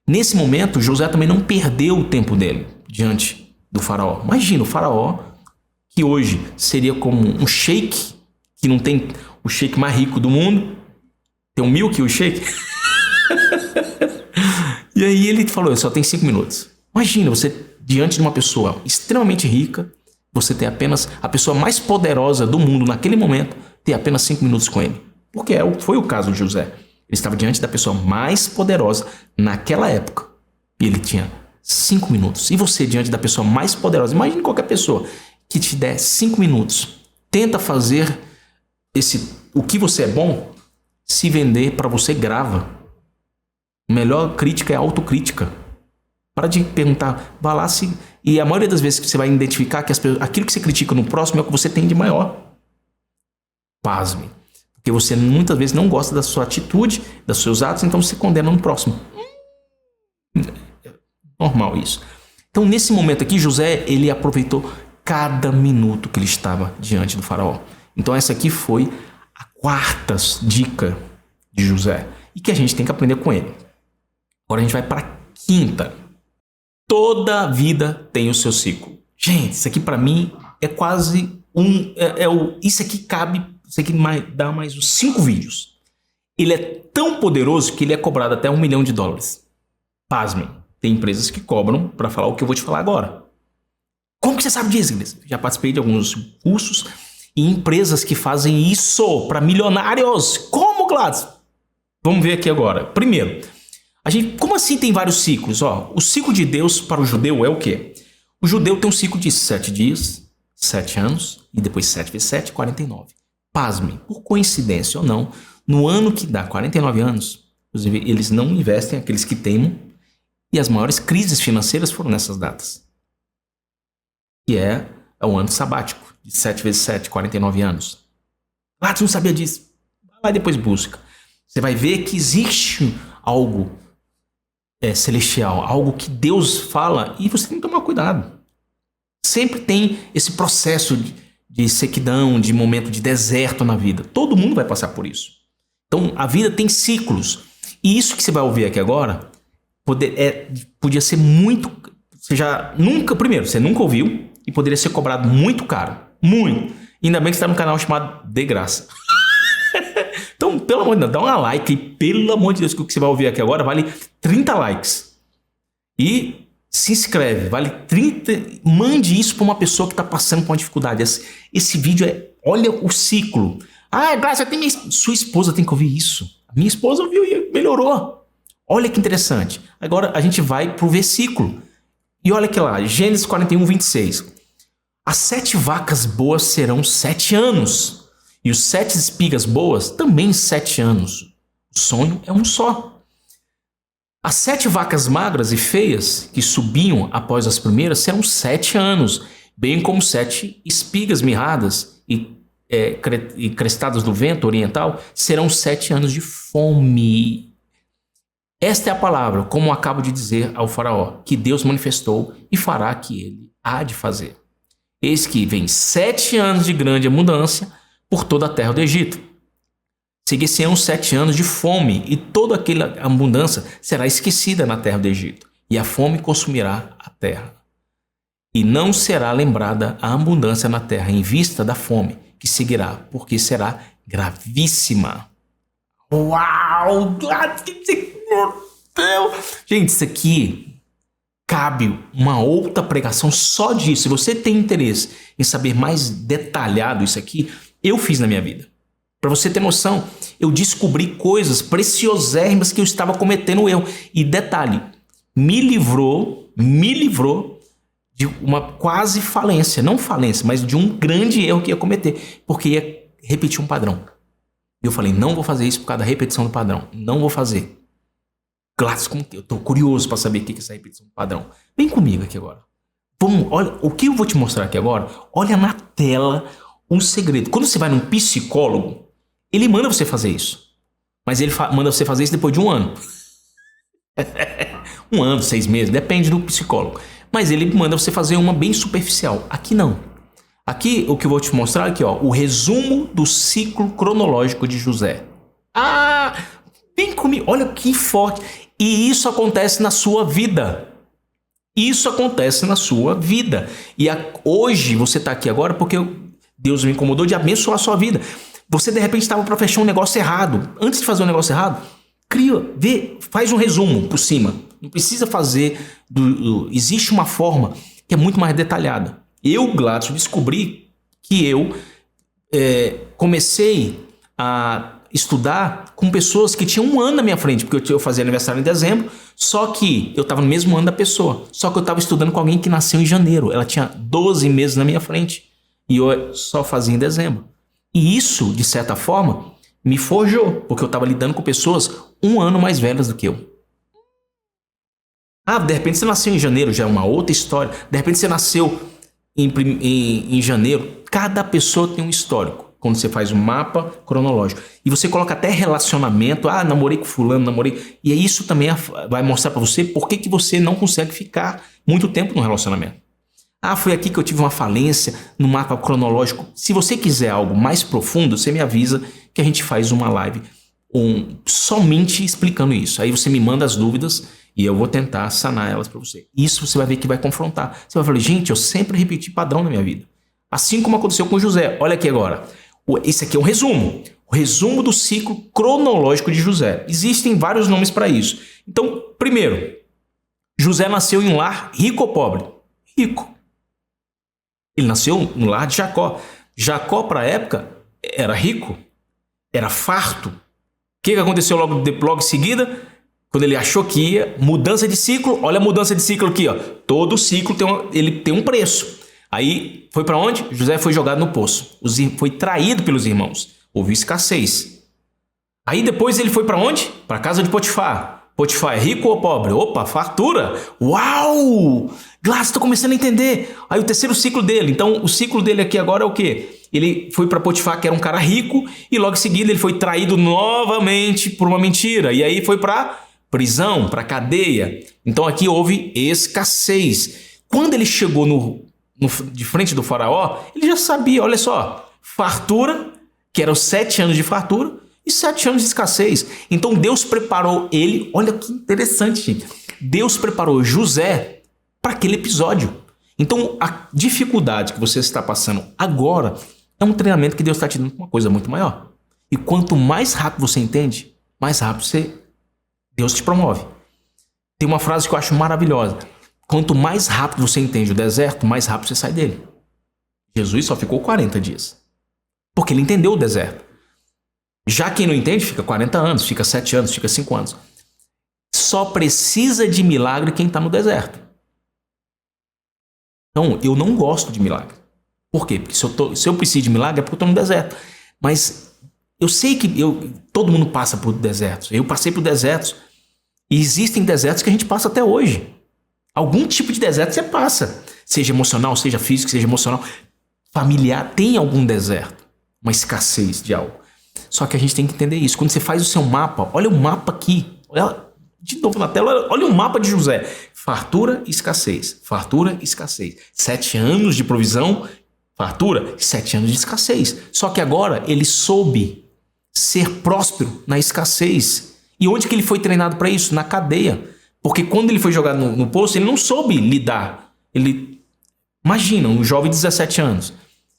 S1: Nesse momento, José também não perdeu o tempo dele diante do faraó. Imagina, o faraó, que hoje seria como um sheik, que não tem o sheik mais rico do mundo, tem um Milk, o sheik. E aí ele falou, eu só tenho 5 minutos. Imagina, você diante de uma pessoa extremamente rica, você ter apenas a pessoa mais poderosa do mundo naquele momento, ter apenas 5 minutos com ele. Porque foi o caso de José. Ele estava diante da pessoa mais poderosa naquela época. E ele tinha 5 minutos. E você diante da pessoa mais poderosa, imagine qualquer pessoa que te der 5 minutos. Tenta fazer o que você é bom, se vender para você, grava. A melhor crítica é a autocrítica. Para de perguntar, vá lá se... E a maioria das vezes que você vai identificar que aquilo que você critica no próximo é o que você tem de maior. Pasme. Porque você muitas vezes não gosta da sua atitude, dos seus atos, então você condena no próximo. Normal isso. Então, nesse momento aqui, José, ele aproveitou cada minuto que ele estava diante do faraó. Então, essa aqui foi a quarta dica de José e que a gente tem que aprender com ele. Agora a gente vai para a quinta. Toda vida tem o seu ciclo. Gente, isso aqui para mim é quase isso aqui cabe, isso aqui dá mais uns 5 vídeos. Ele é tão poderoso que ele é cobrado até $1 milhão. Pasmem, tem empresas que cobram para falar o que eu vou te falar agora. Como que você sabe disso, Gleice? Já participei de alguns cursos e empresas que fazem isso para milionários. Como, Gladys? Vamos ver aqui agora. Primeiro, como assim tem vários ciclos? O ciclo de Deus para o judeu é o quê? O judeu tem um ciclo de 7 dias, 7 anos, e depois 7 vezes 7, 49. Pasmem, por coincidência ou não, no ano que dá 49 anos, inclusive eles não investem, aqueles que teimam, e as maiores crises financeiras foram nessas datas. Que é o ano sabático, de 7 vezes 7, 49 anos. Ah, tu não sabia disso? Vai lá e depois busca. Você vai ver que existe algo celestial, algo que Deus fala e você tem que tomar cuidado. Sempre tem esse processo de sequidão, de momento de deserto na vida. Todo mundo vai passar por isso. Então, a vida tem ciclos. E isso que você vai ouvir aqui agora podia ser muito... Você nunca ouviu e poderia ser cobrado muito caro. Muito. Ainda bem que você está no canal chamado De Graça. Então, pelo amor de Deus, dá um like e pelo amor de Deus, que o que você vai ouvir aqui agora vale 30 likes. E se inscreve, vale 30... Mande isso para uma pessoa que está passando por uma dificuldade. Esse vídeo olha o ciclo. Ah, Graça, sua esposa tem que ouvir isso. A minha esposa ouviu e melhorou. Olha que interessante. Agora a gente vai para o versículo. E olha aqui lá, Gênesis 41, 26. As 7 vacas boas serão 7 anos. E os 7 espigas boas também 7 anos. O sonho é um só. As 7 vacas magras e feias que subiam após as primeiras serão 7 anos, bem como 7 espigas mirradas e crestadas do vento oriental serão 7 anos de fome. Esta é a palavra, como acabo de dizer ao faraó, que Deus manifestou e fará que ele há de fazer. Eis que vem 7 anos de grande abundância por toda a terra do Egito. Seguir-se-ão 7 anos de fome, e toda aquela abundância será esquecida na terra do Egito, e a fome consumirá a terra. E não será lembrada a abundância na terra em vista da fome que seguirá, porque será gravíssima. Uau! Gente, isso aqui cabe uma outra pregação só disso. Se você tem interesse em saber mais detalhado isso aqui, eu fiz na minha vida. Para você ter noção, eu descobri coisas preciosérrimas que eu estava cometendo erro. E detalhe, me livrou de uma quase falência. Não falência, mas de um grande erro que ia cometer. Porque ia repetir um padrão. E eu falei, não vou fazer isso por causa da repetição do padrão. Não vou fazer. Claro, eu estou curioso para saber o que é essa repetição do padrão. Vem comigo aqui agora. Olha, o que eu vou te mostrar aqui agora, olha na tela um segredo. Quando você vai num psicólogo, ele manda você fazer isso. Mas ele manda você fazer isso depois de 1 ano. 1 ano, 6 meses, depende do psicólogo. Mas ele manda você fazer uma bem superficial. Aqui não. Aqui o que eu vou te mostrar aqui, o resumo do ciclo cronológico de José. Ah, vem comigo, olha que forte. E isso acontece na sua vida. Isso acontece na sua vida. E hoje você está aqui agora porque Deus me incomodou de abençoar a sua vida. Você de repente estava para fechar um negócio errado. Antes de fazer um negócio errado, faz um resumo por cima. Não precisa fazer. Existe uma forma que é muito mais detalhada. Eu, Gladys, descobri que eu comecei a estudar com pessoas que tinham 1 ano na minha frente, porque eu fazia aniversário em dezembro, só que eu estava no mesmo ano da pessoa. Só que eu estava estudando com alguém que nasceu em janeiro. Ela tinha 12 meses na minha frente e eu só fazia em dezembro. E isso, de certa forma, me forjou, porque eu estava lidando com pessoas 1 ano mais velhas do que eu. Ah, de repente você nasceu em janeiro, já é uma outra história. De repente você nasceu em janeiro. Cada pessoa tem um histórico. quando você faz um mapa cronológico. E você coloca até relacionamento. Ah, namorei com fulano, namorei... E isso também vai mostrar para você por que você não consegue ficar muito tempo no relacionamento. Ah, foi aqui que eu tive uma falência no mapa cronológico. Se você quiser algo mais profundo, você me avisa que a gente faz uma live somente explicando isso. Aí você me manda as dúvidas e eu vou tentar sanar elas para você. Isso você vai ver que vai confrontar. Você vai falar, gente, eu sempre repeti padrão na minha vida. Assim como aconteceu com José. Olha aqui agora. Esse aqui é um resumo. O resumo do ciclo cronológico de José. Existem vários nomes para isso. Então, primeiro, José nasceu em um lar rico ou pobre? Rico. Ele nasceu no lar de Jacó. Jacó, para a época, era rico, era farto. O que aconteceu logo em seguida? Quando ele achou que ia, mudança de ciclo. Olha a mudança de ciclo aqui. Ó. Todo ciclo ele tem um preço. Aí foi para onde? José foi jogado no poço. Foi traído pelos irmãos. Houve escassez. Aí depois ele foi para onde? Para a casa de Potifar. Potifar é rico ou pobre? Opa, fartura. Uau! Glass, estou começando a entender. Aí o terceiro ciclo dele. Então o ciclo dele aqui agora é o quê? Ele foi para Potifar, que era um cara rico, e logo em seguida ele foi traído novamente por uma mentira. E aí foi para prisão, para cadeia. Então aqui houve escassez. Quando ele chegou de frente do faraó, ele já sabia, olha só, fartura, que eram 7 anos de fartura, e 7 anos de escassez. Então Deus preparou ele, olha que interessante, gente. Deus preparou José para aquele episódio. Então a dificuldade que você está passando agora é um treinamento que Deus está te dando para uma coisa muito maior. E quanto mais rápido você entende, mais rápido Deus te promove. Tem uma frase que eu acho maravilhosa. Quanto mais rápido você entende o deserto, mais rápido você sai dele. Jesus só ficou 40 dias. Porque ele entendeu o deserto. Já quem não entende, fica 40 anos, fica 7 anos, fica 5 anos. Só precisa de milagre quem está no deserto. Então, eu não gosto de milagre. Por quê? Porque se eu preciso de milagre é porque eu estou no deserto. Mas eu sei que todo mundo passa por desertos. Eu passei por desertos. E existem desertos que a gente passa até hoje. Algum tipo de deserto você passa. Seja emocional, seja físico, seja emocional. Familiar, tem algum deserto. Uma escassez de algo. Só que a gente tem que entender isso. Quando você faz o seu mapa, olha o mapa aqui. Olha de novo na tela, olha o mapa de José. Fartura e escassez. Fartura e escassez. 7 anos de provisão, fartura, 7 anos de escassez. Só que agora ele soube ser próspero na escassez. E onde que ele foi treinado para isso? Na cadeia. Porque quando ele foi jogado no poço, ele não soube lidar. Imagina, um jovem de 17 anos.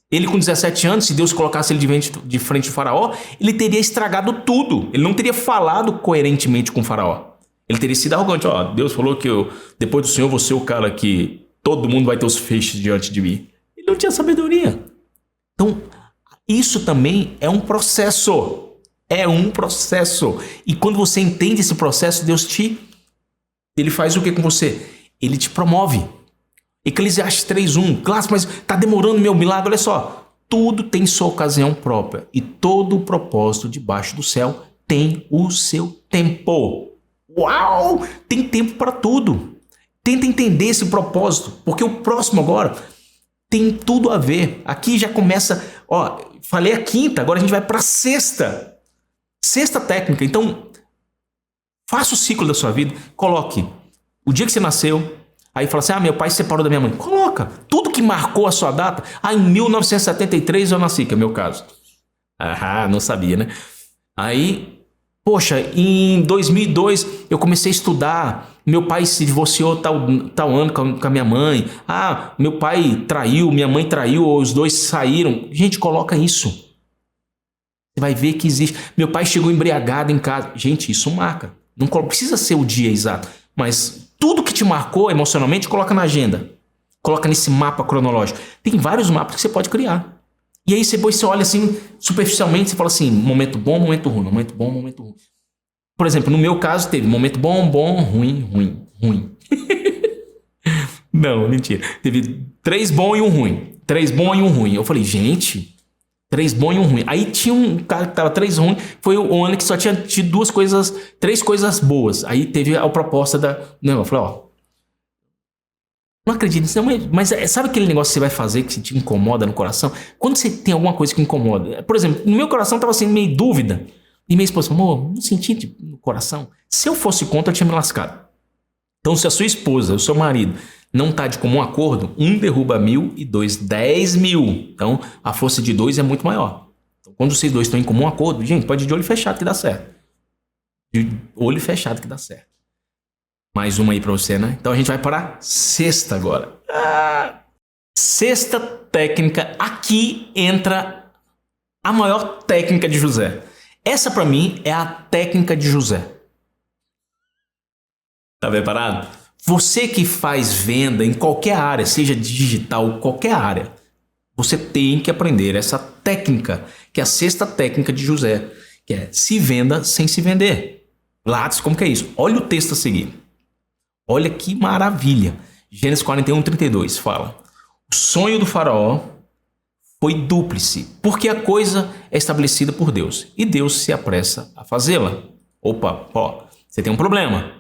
S1: Ele com 17 anos, se Deus colocasse ele de frente ao faraó, ele teria estragado tudo. Ele não teria falado coerentemente com o faraó. Ele teria sido arrogante. Ó, Deus falou que depois do Senhor, vou ser o cara que todo mundo vai ter os feixes diante de mim. Ele não tinha sabedoria. Então, isso também é um processo. É um processo. E quando você entende esse processo, ele faz o que com você? Ele te promove. Eclesiastes 3:1. Claro, mas está demorando meu milagre. Olha só. Tudo tem sua ocasião própria. E todo o propósito debaixo do céu tem o seu tempo. Uau! Tem tempo para tudo. Tenta entender esse propósito. Porque o próximo agora tem tudo a ver. Aqui já começa... Ó, falei a quinta. Agora a gente vai para a sexta. Sexta técnica. Então, faça o ciclo da sua vida. Coloque o dia que você nasceu. Aí fala assim, meu pai se separou da minha mãe. Coloca tudo que marcou a sua data. Em 1973 eu nasci, que é o meu caso. Não sabia, né? Aí, poxa, em 2002 eu comecei a estudar. Meu pai se divorciou tal ano com a minha mãe. Meu pai traiu, minha mãe traiu, ou os dois saíram. Gente, coloca isso. Você vai ver que existe. Meu pai chegou embriagado em casa. Gente, isso marca. Não precisa ser o dia exato, mas... Tudo que te marcou emocionalmente, coloca na agenda. Coloca nesse mapa cronológico. Tem vários mapas que você pode criar. E aí depois você olha assim, superficialmente, você fala assim, momento bom, momento ruim, momento bom, momento ruim. Por exemplo, no meu caso, teve momento bom, bom, ruim, ruim, ruim. Não, mentira. Teve 3 bons e 1 ruim. 3 bons e 1 ruim. Eu falei, gente, 3 bons e 1 ruim. Aí tinha um cara que tava 3 ruim, foi o ano que só tinha tido 3 coisas boas. Aí teve a proposta da... Não, eu falei, Não acredito nisso, não, mas sabe aquele negócio que você vai fazer que te incomoda no coração? Quando você tem alguma coisa que incomoda. Por exemplo, no meu coração tava assim, meio dúvida. E minha esposa falou, amor, não senti no coração. Se eu fosse contra, eu tinha me lascado. Então, se a sua esposa, o seu marido, não tá de comum acordo, um derruba 1.000 e dois 10.000. Então, a força de dois é muito maior. Então, quando vocês dois estão em comum acordo, gente, pode ir de olho fechado que dá certo. De olho fechado que dá certo. Mais uma aí pra você, né? Então a gente vai para a sexta agora. Sexta técnica. Aqui entra a maior técnica de José. Essa pra mim é a técnica de José. Tá preparado? Você que faz venda em qualquer área, seja digital, qualquer área, você tem que aprender essa técnica, que é a sexta técnica de José, que é se venda sem se vender. Lattes, como que é isso? Olha o texto a seguir. Olha que maravilha. Gênesis 41:32 fala: o sonho do faraó foi dúplice, porque a coisa é estabelecida por Deus, e Deus se apressa a fazê-la. Opa, ó, você tem um problema.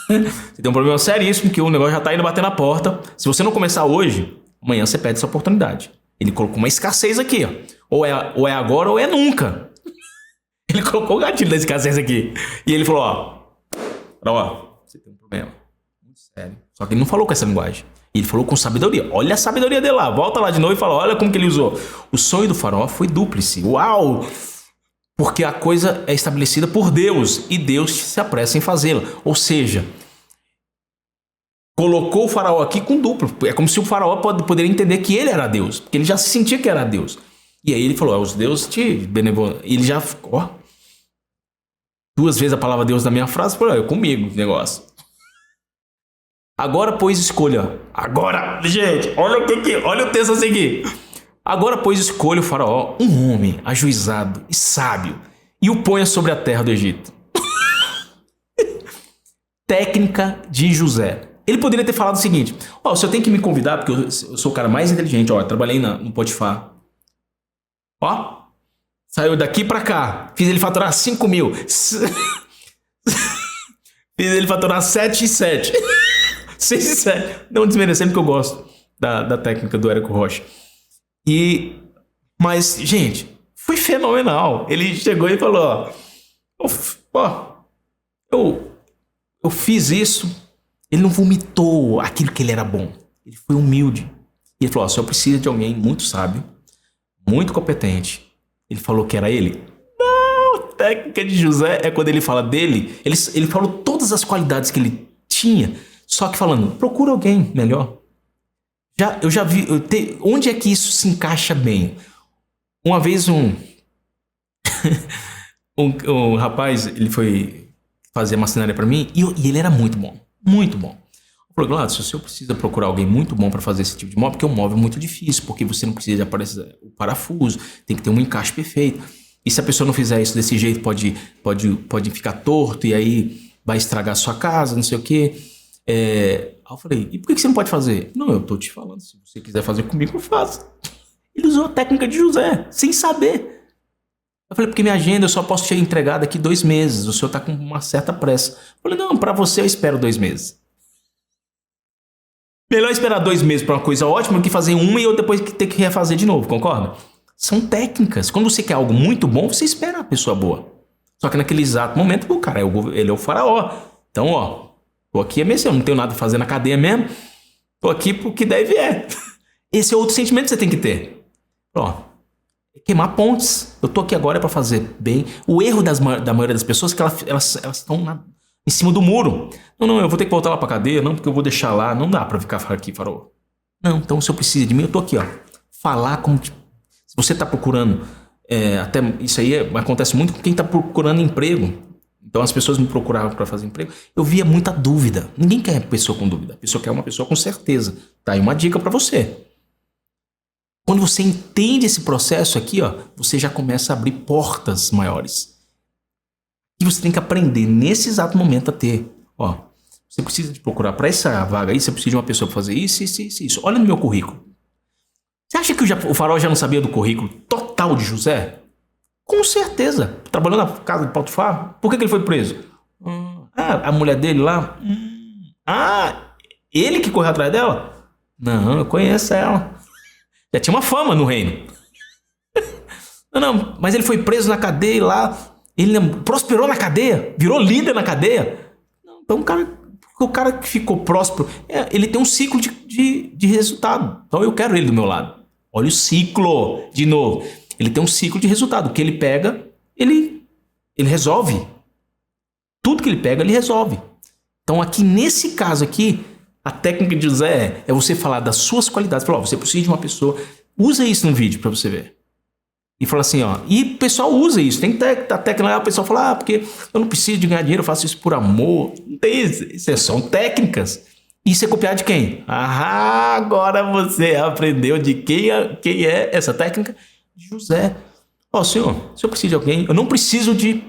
S1: Você tem um problema seríssimo, que o negócio já tá indo bater na porta. Se você não começar hoje, amanhã você perde essa oportunidade. Ele colocou uma escassez aqui, ó. Ou é agora ou é nunca. Ele colocou o gatilho da escassez aqui. E ele falou, ó, você tem um problema muito sério. Só que ele não falou com essa linguagem. Ele falou com sabedoria. Olha a sabedoria dele lá. Volta lá de novo e fala, olha como que ele usou. O sonho do faraó foi dúplice. Uau! Porque a coisa é estabelecida por Deus e Deus se apressa em fazê-la. Ou seja, colocou o faraó aqui com duplo. É como se o faraó poderia entender que ele era Deus. Porque ele já se sentia que era Deus. E aí ele falou, os deuses te benevolem. Ele já ficou... Duas vezes a palavra Deus na minha frase, falou, eu comigo, negócio. Agora, pois, escolha. Agora, gente, olha o texto assim aqui. Agora, pois, escolha o faraó, um homem ajuizado e sábio, e o ponha sobre a terra do Egito. Técnica de José. Ele poderia ter falado o seguinte, o senhor tem que me convidar, porque eu sou o cara mais inteligente, eu trabalhei no Potifar. Saiu daqui pra cá. Fiz ele faturar 5.000. Fiz ele faturar 7 e 7. 6 e 7. Não desmerecendo, porque eu gosto da técnica do Érico Rocha. Mas, gente, foi fenomenal. Ele chegou e falou, eu fiz isso. Ele não vomitou aquilo que ele era bom. Ele foi humilde. E ele falou, o senhor precisa de alguém muito sábio, muito competente. Ele falou que era ele? Não, a técnica de José é quando ele fala dele, ele falou todas as qualidades que ele tinha, só que falando, procura alguém melhor. Eu já vi, onde é que isso se encaixa bem? Uma vez um rapaz, ele foi fazer maçonaria pra mim, e ele era muito bom, muito bom. Eu falei, Gladys, o senhor precisa procurar alguém muito bom para fazer esse tipo de móvel, porque o móvel é muito difícil, porque você não precisa de aparecer o parafuso, tem que ter um encaixe perfeito. E se a pessoa não fizer isso desse jeito, pode ficar torto, e aí vai estragar a sua casa, não sei o quê. Aí eu falei, e por que você não pode fazer? Não, eu tô te falando, se você quiser fazer comigo, eu faço. Ele usou a técnica de José, sem saber. Eu falei, porque minha agenda eu só posso te entregar daqui 2 meses, o senhor tá com uma certa pressa. Eu falei, não, para você eu espero 2 meses. Melhor esperar 2 meses para uma coisa ótima do que fazer uma e eu depois ter que refazer de novo, concorda? São técnicas. Quando você quer algo muito bom, você espera a pessoa boa. Só que naquele exato momento, o cara, ele é o faraó. Então, tô aqui é mesmo, eu não tenho nada a fazer na cadeia mesmo. Tô aqui porque deve é. Esse é outro sentimento que você tem que ter. Queimar pontes. Eu tô aqui agora para fazer bem. O erro da maioria das pessoas é que elas estão em cima do muro. Não, eu vou ter que voltar lá pra cadeia, não, porque eu vou deixar lá. Não dá pra ficar aqui, faraó. Não, então se eu preciso de mim, eu tô aqui, falar como... Se você tá procurando... até isso aí acontece muito com quem tá procurando emprego. Então as pessoas me procuravam pra fazer emprego. Eu via muita dúvida. Ninguém quer pessoa com dúvida. A pessoa quer uma pessoa com certeza. Tá aí uma dica pra você. Quando você entende esse processo aqui, você já começa a abrir portas maiores. E você tem que aprender nesse exato momento a ter. Você precisa de procurar para essa vaga aí, você precisa de uma pessoa para fazer isso. Olha no meu currículo. Você acha que o faraó já não sabia do currículo total de José? Com certeza. Trabalhou na casa de Potifar. Por que ele foi preso? A mulher dele lá. Ele que correu atrás dela? Não, eu conheço ela. Já tinha uma fama no reino. Não, mas ele foi preso na cadeia lá. Ele prosperou na cadeia, virou líder na cadeia. Então o cara que ficou próspero, ele tem um ciclo de resultado. Então eu quero ele do meu lado. Olha o ciclo, de novo. Ele tem um ciclo de resultado. O que ele pega, ele resolve. Tudo que ele pega, ele resolve. Então aqui, nesse caso aqui, a técnica de José é você falar das suas qualidades. Falar, você precisa de uma pessoa. Usa isso no vídeo para você ver. E fala assim, ó. E o pessoal usa isso. Tem técnica lá, o pessoal fala, porque eu não preciso de ganhar dinheiro, eu faço isso por amor. Não tem isso. São técnicas. Isso é copiar de quem? Ah, agora você aprendeu de quem é essa técnica? De José. Ó, senhor, se eu preciso de alguém, eu não preciso de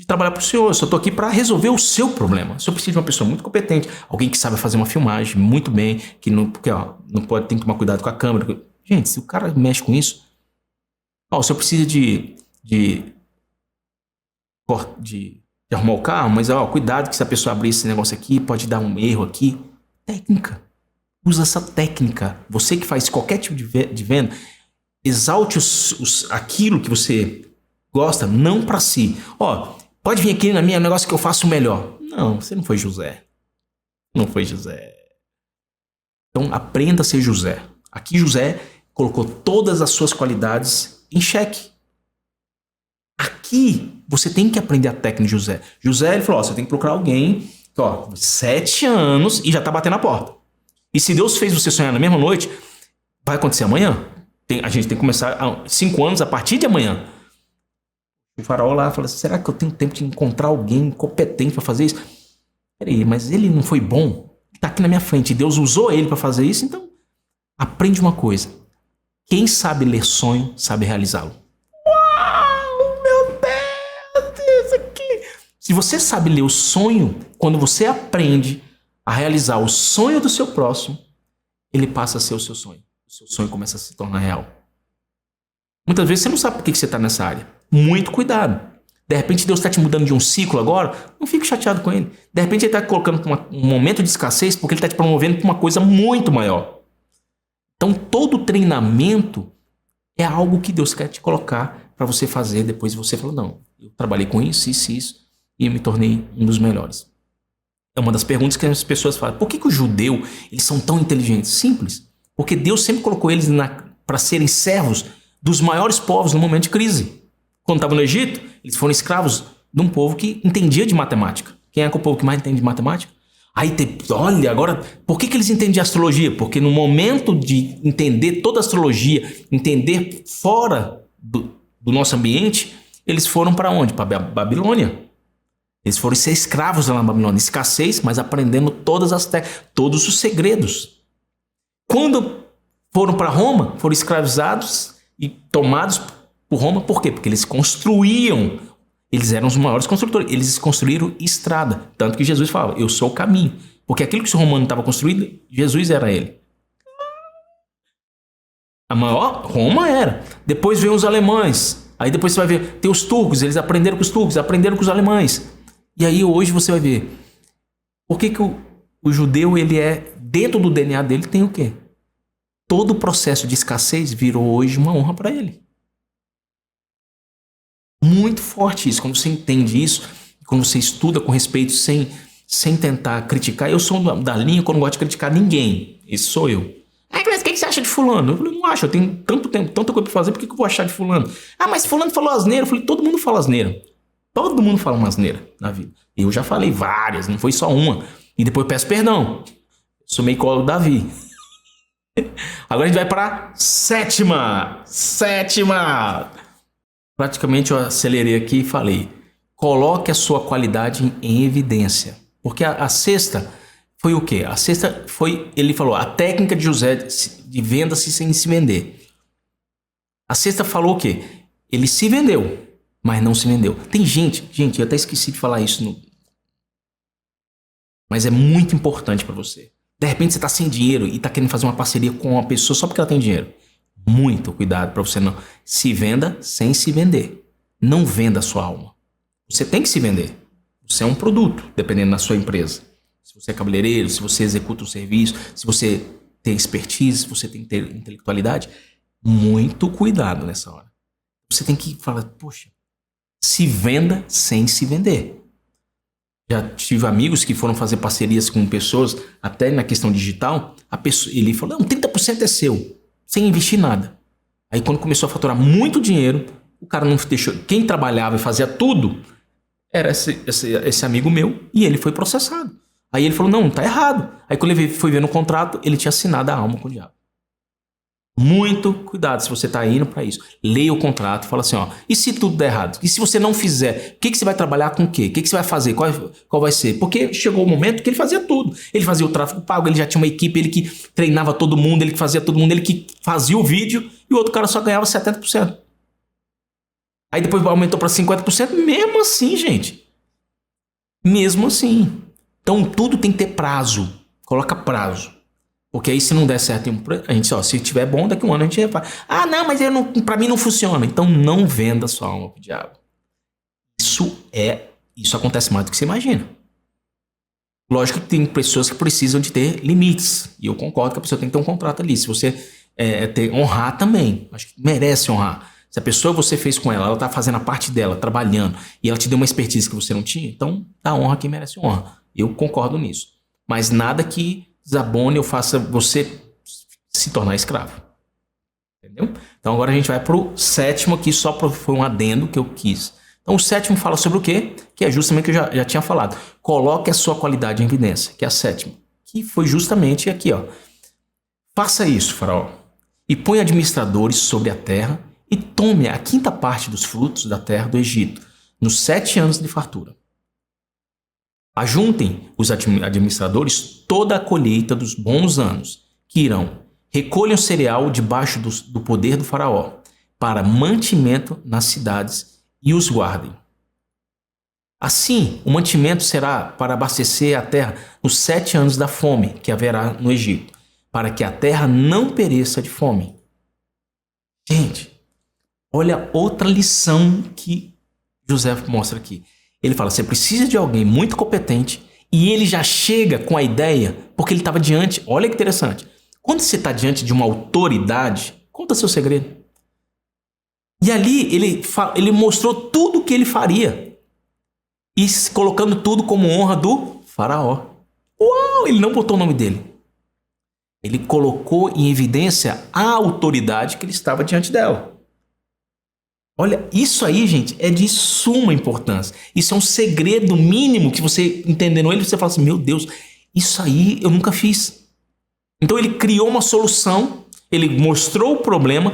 S1: trabalhar para o senhor, eu só estou aqui para resolver o seu problema. Se eu preciso de uma pessoa muito competente, alguém que sabe fazer uma filmagem muito bem, que não, porque ó, não pode, tem que tomar cuidado com a câmera. Gente, se o cara mexe com isso, ó, se eu preciso de arrumar o carro, mas ó, cuidado que se a pessoa abrir esse negócio aqui, pode dar um erro aqui. Técnica. Usa essa técnica. Você que faz qualquer tipo de venda, exalte aquilo que você gosta, não para si. Ó, pode vir aqui na minha negócio que eu faço melhor. Não, você não foi José. Não foi José. Então aprenda a ser José. Aqui José colocou todas as suas qualidades em xeque. Aqui você tem que aprender a técnica de José. José, ele falou, ó, você tem que procurar alguém que, ó, 7 anos e já tá batendo a porta. E se Deus fez você sonhar na mesma noite, vai acontecer amanhã. A gente tem que começar 5 anos a partir de amanhã. O faraó lá fala, será que eu tenho tempo de encontrar alguém competente para fazer isso? Peraí, mas ele não foi bom? Tá aqui na minha frente. Deus usou ele para fazer isso, então aprende uma coisa. Quem sabe ler sonho, sabe realizá-lo. Uau, meu Deus, isso aqui. Se você sabe ler o sonho, quando você aprende a realizar o sonho do seu próximo, ele passa a ser o seu sonho. O seu sonho começa a se tornar real. Muitas vezes você não sabe por que você está nessa área. Muito cuidado. De repente Deus está te mudando de um ciclo agora, não fique chateado com ele. De repente ele está te colocando para um momento de escassez porque ele está te promovendo para uma coisa muito maior. Então todo treinamento é algo que Deus quer te colocar para você fazer. Depois você fala, não, eu trabalhei com isso e eu me tornei um dos melhores. É uma das perguntas que as pessoas falam. Por que os judeus eles são tão inteligentes? Simples. Porque Deus sempre colocou eles para serem servos dos maiores povos no momento de crise. Quando estavam no Egito, eles foram escravos de um povo que entendia de matemática. Quem é o povo que mais entende de matemática? Aí, olha, agora, por que eles entendem de astrologia? Porque no momento de entender toda a astrologia, entender fora do nosso ambiente, eles foram para onde? Para a Babilônia. Eles foram ser escravos lá na Babilônia. Escassez, mas aprendendo todas as técnicas, todos os segredos. Quando foram para Roma, foram escravizados e tomados por Roma. Por quê? Porque eles construíam. Eles eram os maiores construtores. Eles construíram estrada. Tanto que Jesus falava, eu sou o caminho. Porque aquilo que o romano estava construindo, Jesus era ele. A maior Roma era. Depois veio os alemães. Aí depois você vai ver, tem os turcos. Eles aprenderam com os turcos, aprenderam com os alemães. E aí hoje você vai ver. Por que o judeu, ele é, dentro do DNA dele, tem o quê? Todo o processo de escassez virou hoje uma honra para ele. Muito forte isso. Quando você entende isso, quando você estuda com respeito, sem tentar criticar. Eu sou da linha que eu não gosto de criticar ninguém. Esse sou eu. Ah, mas o que você acha de fulano? Eu falei, não acho, eu tenho tanto tempo, tanta coisa para fazer, por que eu vou achar de fulano? Ah, mas fulano falou asneira. Eu falei, todo mundo fala asneira. Todo mundo fala uma asneira na vida. Eu já falei várias, não foi só uma. E depois peço perdão. Sou meio colo Davi. Agora a gente vai para sétima. Praticamente eu acelerei aqui e falei, coloque a sua qualidade em evidência. Porque a sexta foi o quê? A sexta foi, ele falou, a técnica de José de venda-se sem se vender. A sexta falou o quê? Ele se vendeu, mas não se vendeu. Tem gente, eu até esqueci de falar isso, mas é muito importante para você. De repente você está sem dinheiro e está querendo fazer uma parceria com uma pessoa só porque ela tem dinheiro. Muito cuidado para você não se venda sem se vender. Não venda a sua alma. Você tem que se vender. Você é um produto, dependendo da sua empresa. Se você é cabeleireiro, se você executa um serviço, se você tem expertise, se você tem intelectualidade, muito cuidado nessa hora. Você tem que falar, poxa, se venda sem se vender. Já tive amigos que foram fazer parcerias com pessoas, até na questão digital, ele falou, não, 30% é seu, sem investir nada. Aí quando começou a faturar muito dinheiro, o cara não deixou, quem trabalhava e fazia tudo, era esse amigo meu, e ele foi processado. Aí ele falou, não, tá errado. Aí quando ele foi ver no contrato, ele tinha assinado a alma com o diabo. Muito cuidado se você está indo para isso. Leia o contrato e fala assim, ó, e se tudo der errado? E se você não fizer? O que você vai trabalhar com o quê? O que você vai fazer? Qual vai ser? Porque chegou o momento que ele fazia tudo. Ele fazia o tráfego pago, ele já tinha uma equipe, ele que treinava todo mundo, ele que fazia todo mundo, ele que fazia o vídeo, e o outro cara só ganhava 70%. Aí depois aumentou para 50%, mesmo assim, gente. Mesmo assim. Então tudo tem que ter prazo. Coloca prazo. Porque aí se não der certo, a gente, ó, se tiver bom, daqui a um ano a gente fala, ah, não, mas pra mim não funciona. Então não venda sua alma pro diabo. Isso acontece mais do que você imagina. Lógico que tem pessoas que precisam de ter limites. E eu concordo que a pessoa tem que ter um contrato ali. Se você honrar também. Acho que merece honrar. Se a pessoa você fez com ela tá fazendo a parte dela, trabalhando, e ela te deu uma expertise que você não tinha, então dá honra quem merece honra. Eu concordo nisso. Mas nada que desabone ou faça você se tornar escravo. Entendeu? Então agora a gente vai pro sétimo aqui, foi um adendo que eu quis. Então o sétimo fala sobre o quê? Que é justamente o que eu já tinha falado. Coloque a sua qualidade em evidência, que é a sétima. Que foi justamente aqui, ó. Faça isso, faraó, e põe administradores sobre a terra e tome a quinta parte dos frutos da terra do Egito, nos 7 anos de fartura. Ajuntem os administradores toda a colheita dos bons anos que irão. Recolham cereal debaixo do poder do faraó, para mantimento nas cidades, e os guardem. Assim, o mantimento será para abastecer a terra nos 7 anos da fome que haverá no Egito, para que a terra não pereça de fome. Gente, olha outra lição que José mostra aqui. Ele fala, você precisa de alguém muito competente, e ele já chega com a ideia, porque ele estava diante, olha que interessante, quando você está diante de uma autoridade, conta seu segredo. E ali ele mostrou tudo o que ele faria, e colocando tudo como honra do faraó. Uau, ele não botou o nome dele. Ele colocou em evidência a autoridade que ele estava diante dela. Olha, isso aí, gente, é de suma importância. Isso é um segredo mínimo que você, entendendo ele, você fala assim, meu Deus, isso aí eu nunca fiz. Então ele criou uma solução, ele mostrou o problema,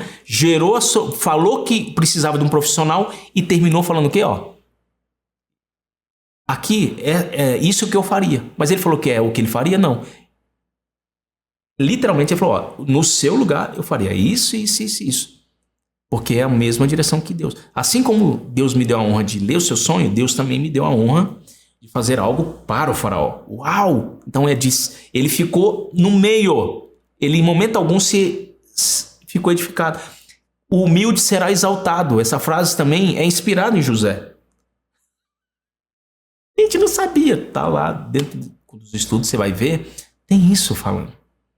S1: falou que precisava de um profissional e terminou falando o quê? Ó, aqui é isso que eu faria. Mas ele falou que é o que ele faria? Não. Literalmente ele falou, ó, no seu lugar eu faria isso, isso, isso, isso. Porque é a mesma direção que Deus. Assim como Deus me deu a honra de ler o seu sonho, Deus também me deu a honra de fazer algo para o faraó. Uau! Então ele ficou no meio. Ele em momento algum ficou edificado. O humilde será exaltado. Essa frase também é inspirada em José. A gente não sabia. Tá lá dentro dos estudos, você vai ver. Tem isso falando.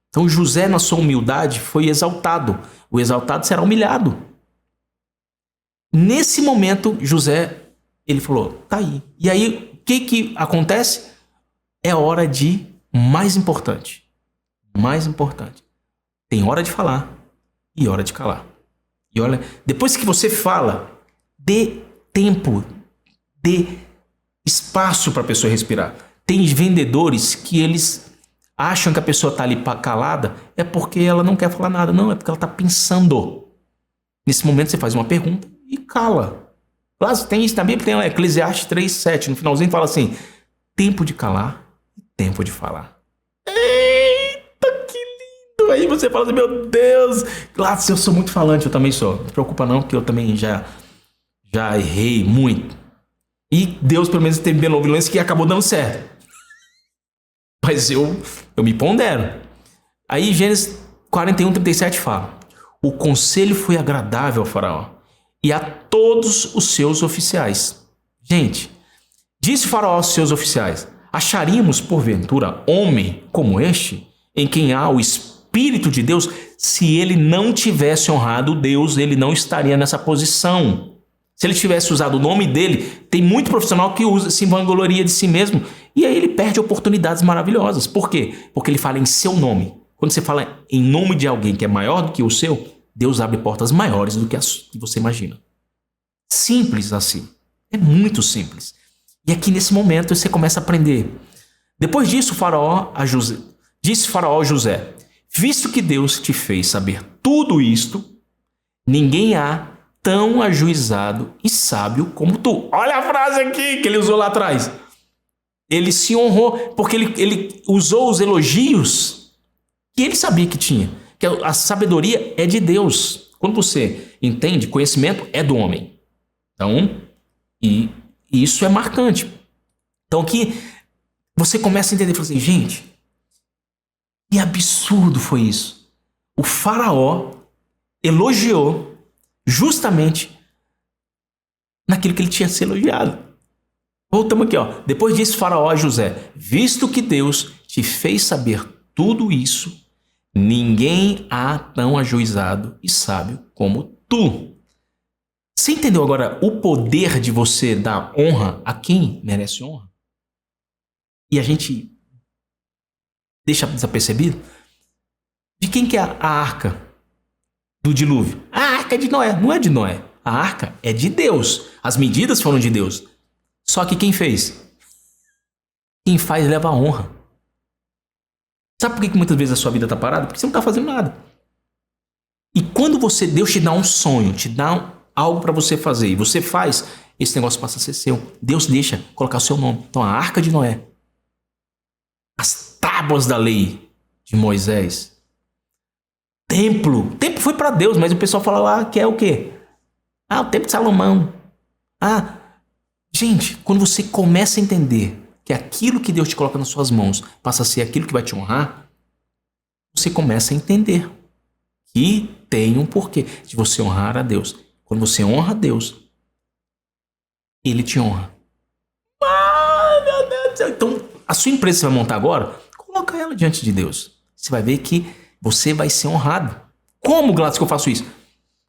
S1: Então José, na sua humildade, foi exaltado. O exaltado será humilhado. Nesse momento, José, ele falou, tá aí. E aí, o que acontece? É hora de mais importante. Mais importante. Tem hora de falar e hora de calar. E olha, depois que você fala, dê tempo, dê espaço para a pessoa respirar. Tem vendedores que eles acham que a pessoa está ali calada é porque ela não quer falar nada. Não, é porque ela está pensando. Nesse momento você faz uma pergunta e cala. Lá tem isso também, tem Eclesiastes 3:7. No finalzinho fala assim, tempo de calar e tempo de falar. Eita, que lindo! Aí você fala assim, meu Deus! Claro, eu sou muito falante, eu também sou. Não se preocupa não, porque eu também já errei muito. E Deus pelo menos teve benevolência que acabou dando certo. Mas eu me pondero. Aí Gênesis 41:37 fala, o conselho foi agradável ao faraó e a todos os seus oficiais. Gente, disse o faraó aos seus oficiais, Acharíamos, porventura, homem como este, em quem há o Espírito de Deus? Se ele não tivesse honrado Deus, ele não estaria nessa posição. Se ele tivesse usado o nome dele, tem muito profissional que se vangloria de si mesmo, e aí ele perde oportunidades maravilhosas. Por quê? Porque ele fala em seu nome. Quando você fala em nome de alguém que é maior do que o seu, Deus abre portas maiores do que as que você imagina. Simples assim. É muito simples. E aqui nesse momento você começa a aprender. Depois disso, disse Faraó a José: visto que Deus te fez saber tudo isto, ninguém há tão ajuizado e sábio como tu. Olha a frase aqui que ele usou lá atrás. Ele se honrou porque ele usou os elogios que ele sabia que tinha. Que a sabedoria é de Deus. Quando você entende, conhecimento é do homem. Então, e isso é marcante. Então aqui você começa a entender, fala assim, gente, que absurdo foi isso. O faraó elogiou justamente naquilo que ele tinha sido elogiado. Voltamos aqui, ó. Depois disse Faraó a José: visto que Deus te fez saber tudo isso, ninguém há tão ajuizado e sábio como tu. Você entendeu agora o poder de você dar honra a quem merece honra? E a gente deixa desapercebido? De quem que é a arca do dilúvio? A arca é de Noé. Não é de Noé. A arca é de Deus. As medidas foram de Deus. Só que quem fez? Quem faz leva a honra. Sabe por que muitas vezes a sua vida está parada? Porque você não está fazendo nada. E quando Deus te dá um sonho, te dá algo para você fazer, e você faz, esse negócio passa a ser seu. Deus deixa colocar o seu nome. Então a arca de Noé, as tábuas da lei de Moisés, templo. O templo foi para Deus, mas o pessoal fala lá que é o quê? Ah, o templo de Salomão. Gente, quando você começa a entender que aquilo que Deus te coloca nas suas mãos passa a ser aquilo que vai te honrar, você começa a entender que tem um porquê de você honrar a Deus. Quando você honra a Deus, Ele te honra. Meu Deus do céu. Então, a sua empresa que você vai montar agora, coloca ela diante de Deus. Você vai ver que você vai ser honrado. Como, Gladys, que eu faço isso?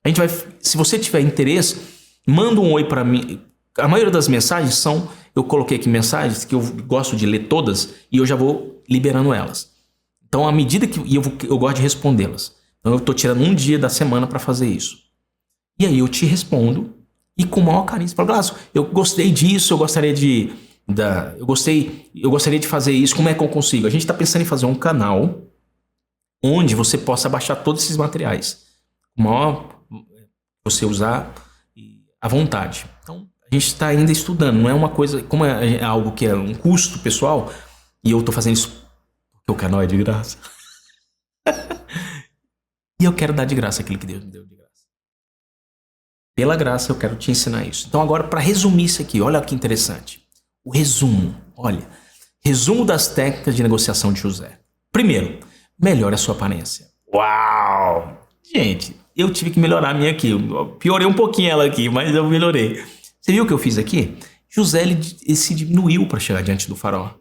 S1: A gente vai, se você tiver interesse, manda um oi para mim. A maioria das mensagens são, eu coloquei aqui mensagens que eu gosto de ler todas e eu já vou liberando elas. Então, à medida que eu gosto de respondê-las. Então, eu estou tirando um dia da semana para fazer isso. E aí eu te respondo e com o maior carinho, você fala, Glácio, eu gostei disso, eu gostaria de fazer isso, como é que eu consigo? A gente está pensando em fazer um canal onde você possa baixar todos esses materiais. O maior você usar à vontade. Então, a gente está ainda estudando, não é uma coisa, como é algo que é um custo pessoal, e eu estou fazendo isso porque o canal é de graça. E eu quero dar de graça aquilo que Deus me deu de graça. Pela graça, eu quero te ensinar isso. Então, agora, para resumir isso aqui, olha que interessante. O resumo, olha. Resumo das técnicas de negociação de José. Primeiro, melhore a sua aparência. Uau! Gente, eu tive que melhorar a minha aqui. Eu piorei um pouquinho ela aqui, mas eu melhorei. Você viu o que eu fiz aqui? José, ele se diminuiu para chegar diante do faraó.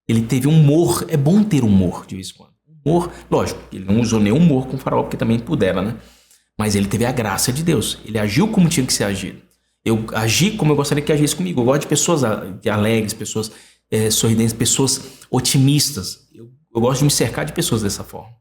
S1: Ele teve humor. É bom ter humor de vez em quando. Humor, lógico, ele não usou nenhum humor com o faraó, porque também pudera, né? Mas ele teve a graça de Deus. Ele agiu como tinha que ser agido. Eu agi como eu gostaria que agisse comigo. Eu gosto de pessoas alegres, pessoas sorridentes, pessoas otimistas. Eu gosto de me cercar de pessoas dessa forma.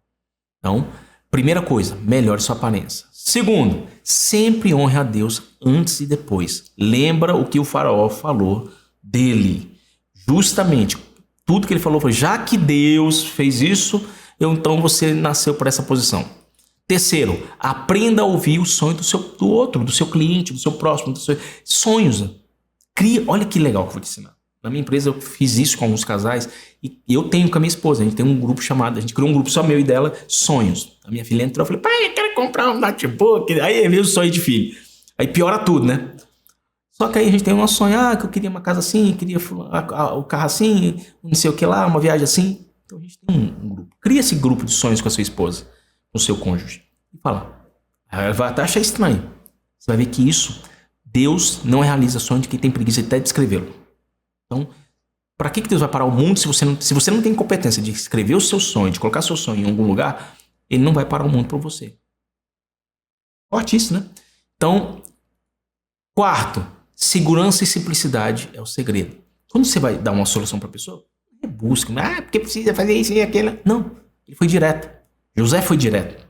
S1: Então, primeira coisa, melhore sua aparência. Segundo, sempre honre a Deus antes e depois. Lembra o que o faraó falou dele. Justamente, tudo que ele falou foi, já que Deus fez isso, então você nasceu por essa posição. Terceiro, aprenda a ouvir o sonho do outro, do seu cliente, do seu próximo, dos seus sonhos. Cria, olha que legal que eu vou te ensinar. Na minha empresa eu fiz isso com alguns casais e eu tenho com a minha esposa, a gente tem um grupo chamado, a gente criou um grupo só meu e dela, sonhos. A minha filha entrou, eu falei, pai, eu quero comprar um notebook. Aí veio o sonho de filho. Aí piora tudo, né? Só que aí a gente tem um sonho, que eu queria uma casa assim, queria o carro assim, não sei o que lá, uma viagem assim. Então a gente tem um grupo. Cria esse grupo de sonhos com a sua esposa, com o seu cônjuge. E fala. Ela vai até achar estranho. Você vai ver que isso, Deus não realiza sonho de quem tem preguiça até de escrevê-lo. Então, Para que Deus vai parar o mundo se você não tem competência de escrever o seu sonho, de colocar seu sonho em algum lugar, ele não vai parar o mundo por você. Forte isso, né? Então, quarto, segurança e simplicidade é o segredo. Quando você vai dar uma solução para a pessoa, busca, porque precisa fazer isso e aquilo. Não, ele foi direto. José foi direto,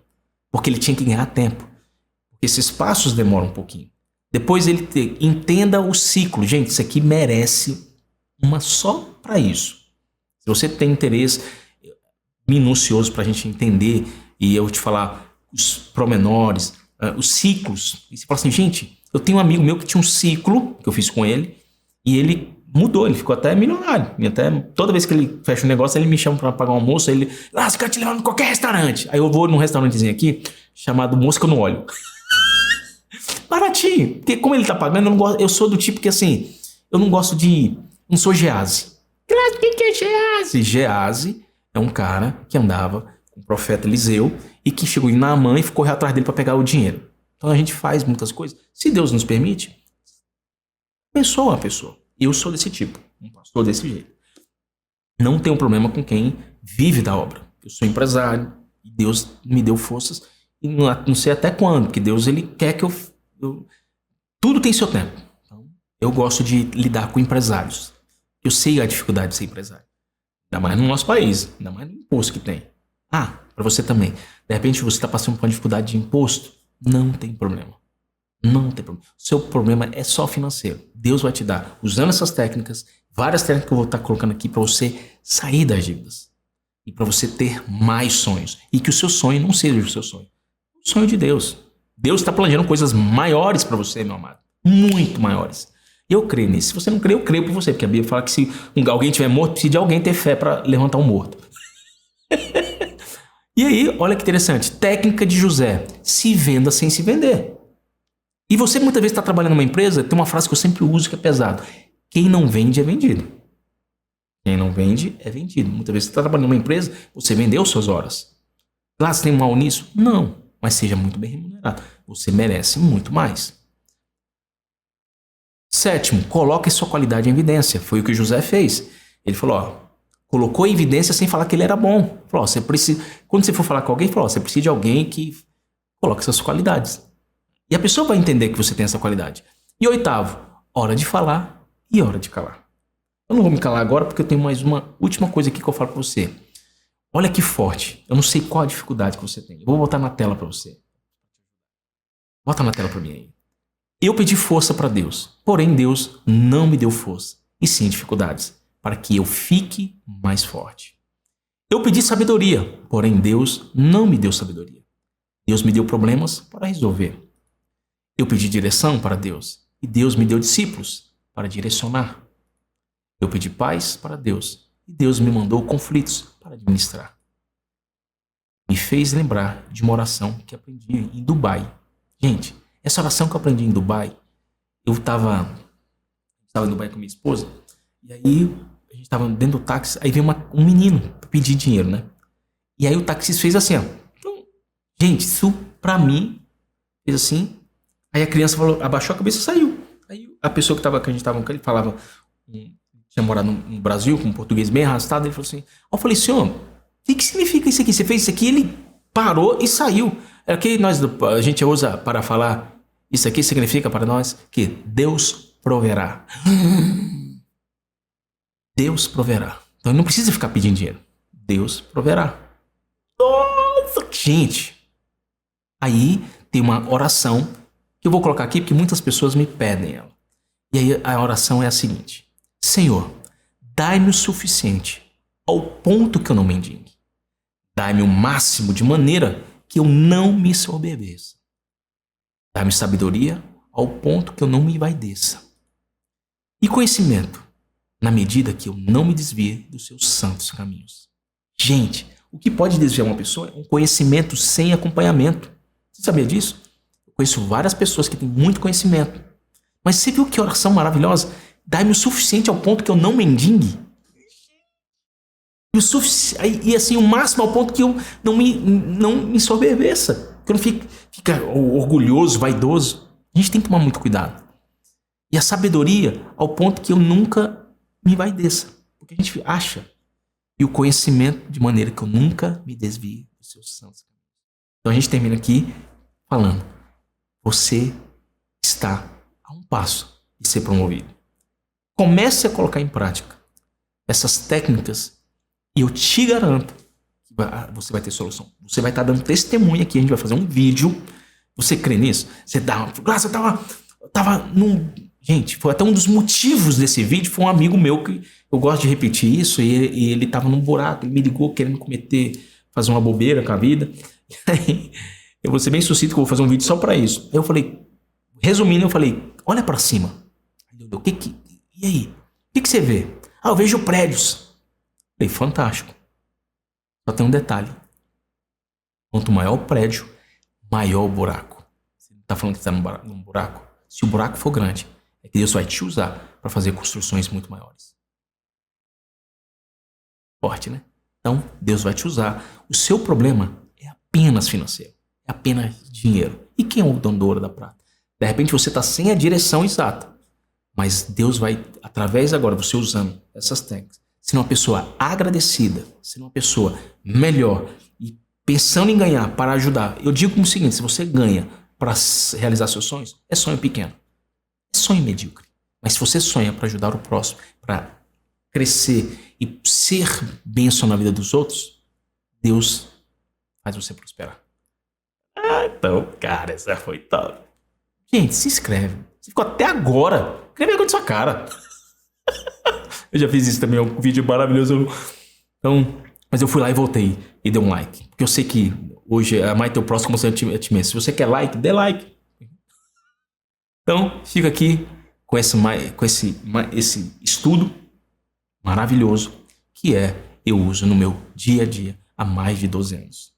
S1: porque ele tinha que ganhar tempo. Esses passos demoram um pouquinho. Depois ele entenda o ciclo. Gente, isso aqui merece uma só para isso. Se você tem interesse minucioso para a gente entender e eu te falar os promenores, os ciclos. E você fala assim, gente, eu tenho um amigo meu que tinha um ciclo que eu fiz com ele e ele mudou, ele ficou até milionário. E até toda vez que ele fecha um negócio, ele me chama para pagar um almoço, ele, você quer te levar em qualquer restaurante. Aí eu vou num restaurantezinho aqui chamado Mosca no Óleo. Baratinho, porque como ele tá pagando, eu sou do tipo que assim, eu não gosto de, não sou Geazi. O que é Geazi? Geazi é um cara que andava com o profeta Eliseu e que chegou em Naamã e correu atrás dele para pegar o dinheiro. Então a gente faz muitas coisas. Se Deus nos permite, abençoa a pessoa. Eu sou desse tipo, um pastor desse jeito. Não tenho problema com quem vive da obra. Eu sou empresário e Deus me deu forças e não sei até quando, porque Deus ele quer que eu tudo tem seu tempo. Então, eu gosto de lidar com empresários. Eu sei a dificuldade de ser empresário. Ainda mais no nosso país, ainda mais no imposto que tem. Para você também. De repente você está passando por uma dificuldade de imposto, não tem problema. Não tem problema. Seu problema é só financeiro. Deus vai te dar, usando essas técnicas, várias técnicas que eu vou estar colocando aqui para você sair das dívidas. E para você ter mais sonhos. E que o seu sonho não seja o seu sonho. O sonho de Deus. Deus está planejando coisas maiores para você, meu amado. Muito maiores. E eu creio nisso. Se você não crê, eu creio por você. Porque a Bíblia fala que se alguém estiver morto, precisa de alguém ter fé para levantar um morto. E aí, olha que interessante. Técnica de José. Se venda sem se vender. E você muitas vezes está trabalhando numa empresa, tem uma frase que eu sempre uso que é pesado. Quem não vende é vendido. Quem não vende é vendido. Muitas vezes você está trabalhando numa empresa, você vendeu suas horas. Lá você tem mal nisso? Não. Mas seja muito bem remunerado. Você merece muito mais. Sétimo, coloque sua qualidade em evidência. Foi o que José fez. Ele falou, colocou em evidência sem falar que ele era bom. Falou, você precisa, quando você for falar com alguém, falou, você precisa de alguém que coloque essas qualidades. E a pessoa vai entender que você tem essa qualidade. E oitavo, hora de falar e hora de calar. Eu não vou me calar agora porque eu tenho mais uma última coisa aqui que eu falo para você. Olha que forte. Eu não sei qual a dificuldade que você tem. Eu vou botar na tela para você. Bota na tela para mim aí. Eu pedi força para Deus, porém Deus não me deu força, e sim dificuldades, para que eu fique mais forte. Eu pedi sabedoria, porém Deus não me deu sabedoria. Deus me deu problemas para resolver. Eu pedi direção para Deus, e Deus me deu discípulos para direcionar. Eu pedi paz para Deus, e Deus me mandou conflitos para administrar. Me fez lembrar de uma oração que aprendi em Dubai. Gente, essa oração que eu aprendi em Dubai, eu estava em Dubai com minha esposa, e aí a gente estava dentro do táxi, aí veio um menino pedir dinheiro, né? E aí o taxista fez assim, ó. Então, gente, isso pra mim, fez assim, aí a criança falou, abaixou a cabeça e saiu. Aí a pessoa que a gente estava com ele falava, tinha morado no Brasil, com um português bem arrastado, ele falou assim, eu falei, senhor, o que significa isso aqui? Você fez isso aqui? Ele parou e saiu. É que a gente usa para falar, isso aqui significa para nós que Deus proverá. Deus proverá. Então não precisa ficar pedindo dinheiro. Deus proverá. Nossa, gente. Aí tem uma oração que eu vou colocar aqui porque muitas pessoas me pedem ela. E aí a oração é a seguinte. Senhor, dai-me o suficiente ao ponto que eu não mendigue. Dai-me o máximo de maneira que eu não me soberbeça. Dá-me sabedoria ao ponto que eu não me envaideça. E conhecimento, na medida que eu não me desvie dos seus santos caminhos. Gente, o que pode desviar uma pessoa é um conhecimento sem acompanhamento. Você sabia disso? Eu conheço várias pessoas que têm muito conhecimento. Mas você viu que oração maravilhosa? Dá-me o suficiente ao ponto que eu não mendigue. E assim, o máximo ao ponto que eu não me soberbeça. Que eu não fique orgulhoso, vaidoso. A gente tem que tomar muito cuidado. E a sabedoria ao ponto que eu nunca me envaideça. Porque que a gente acha. E o conhecimento de maneira que eu nunca me desvie dos seus santos caminhos. Então a gente termina aqui falando: você está a um passo de ser promovido. Comece a colocar em prática essas técnicas e eu te garanto que você vai ter solução. Você vai estar dando testemunho aqui, a gente vai fazer um vídeo. Você crê nisso? Você dá uma... Graça, eu tava num... Gente, foi até um dos motivos desse vídeo, foi um amigo meu que eu gosto de repetir isso, e ele tava num buraco, ele me ligou querendo fazer uma bobeira com a vida. E aí, eu vou ser bem sucinto que eu vou fazer um vídeo só pra isso. Aí eu falei, resumindo, eu falei, olha pra cima. E aí? O que você vê? Eu vejo prédios. Eu falei, fantástico. Só tem um detalhe. Quanto maior o prédio, maior o buraco. Você não tá falando que você tá num buraco? Se o buraco for grande, é que Deus vai te usar para fazer construções muito maiores. Forte, né? Então, Deus vai te usar. O seu problema é apenas financeiro. É apenas dinheiro. E quem é o dono do ouro da prata? De repente você está sem a direção exata. Mas Deus vai, através agora, você usando essas técnicas, sendo uma pessoa agradecida, sendo uma pessoa melhor e pensando em ganhar para ajudar. Eu digo como o seguinte, se você ganha para realizar seus sonhos, é sonho pequeno. É sonho medíocre. Mas se você sonha para ajudar o próximo, para crescer e ser bênção na vida dos outros, Deus faz você prosperar. Então, cara, essa foi top. Gente, se inscreve. Você ficou até agora. Cria vergonha de sua cara. Eu já fiz isso também, é um vídeo maravilhoso. Então, mas eu fui lá e voltei e dei um like. Porque eu sei que hoje a mais teu próximo você é te mesmo. Se você quer like, dê like. Então, fica aqui com esse estudo maravilhoso que eu uso no meu dia a dia há mais de 12 anos.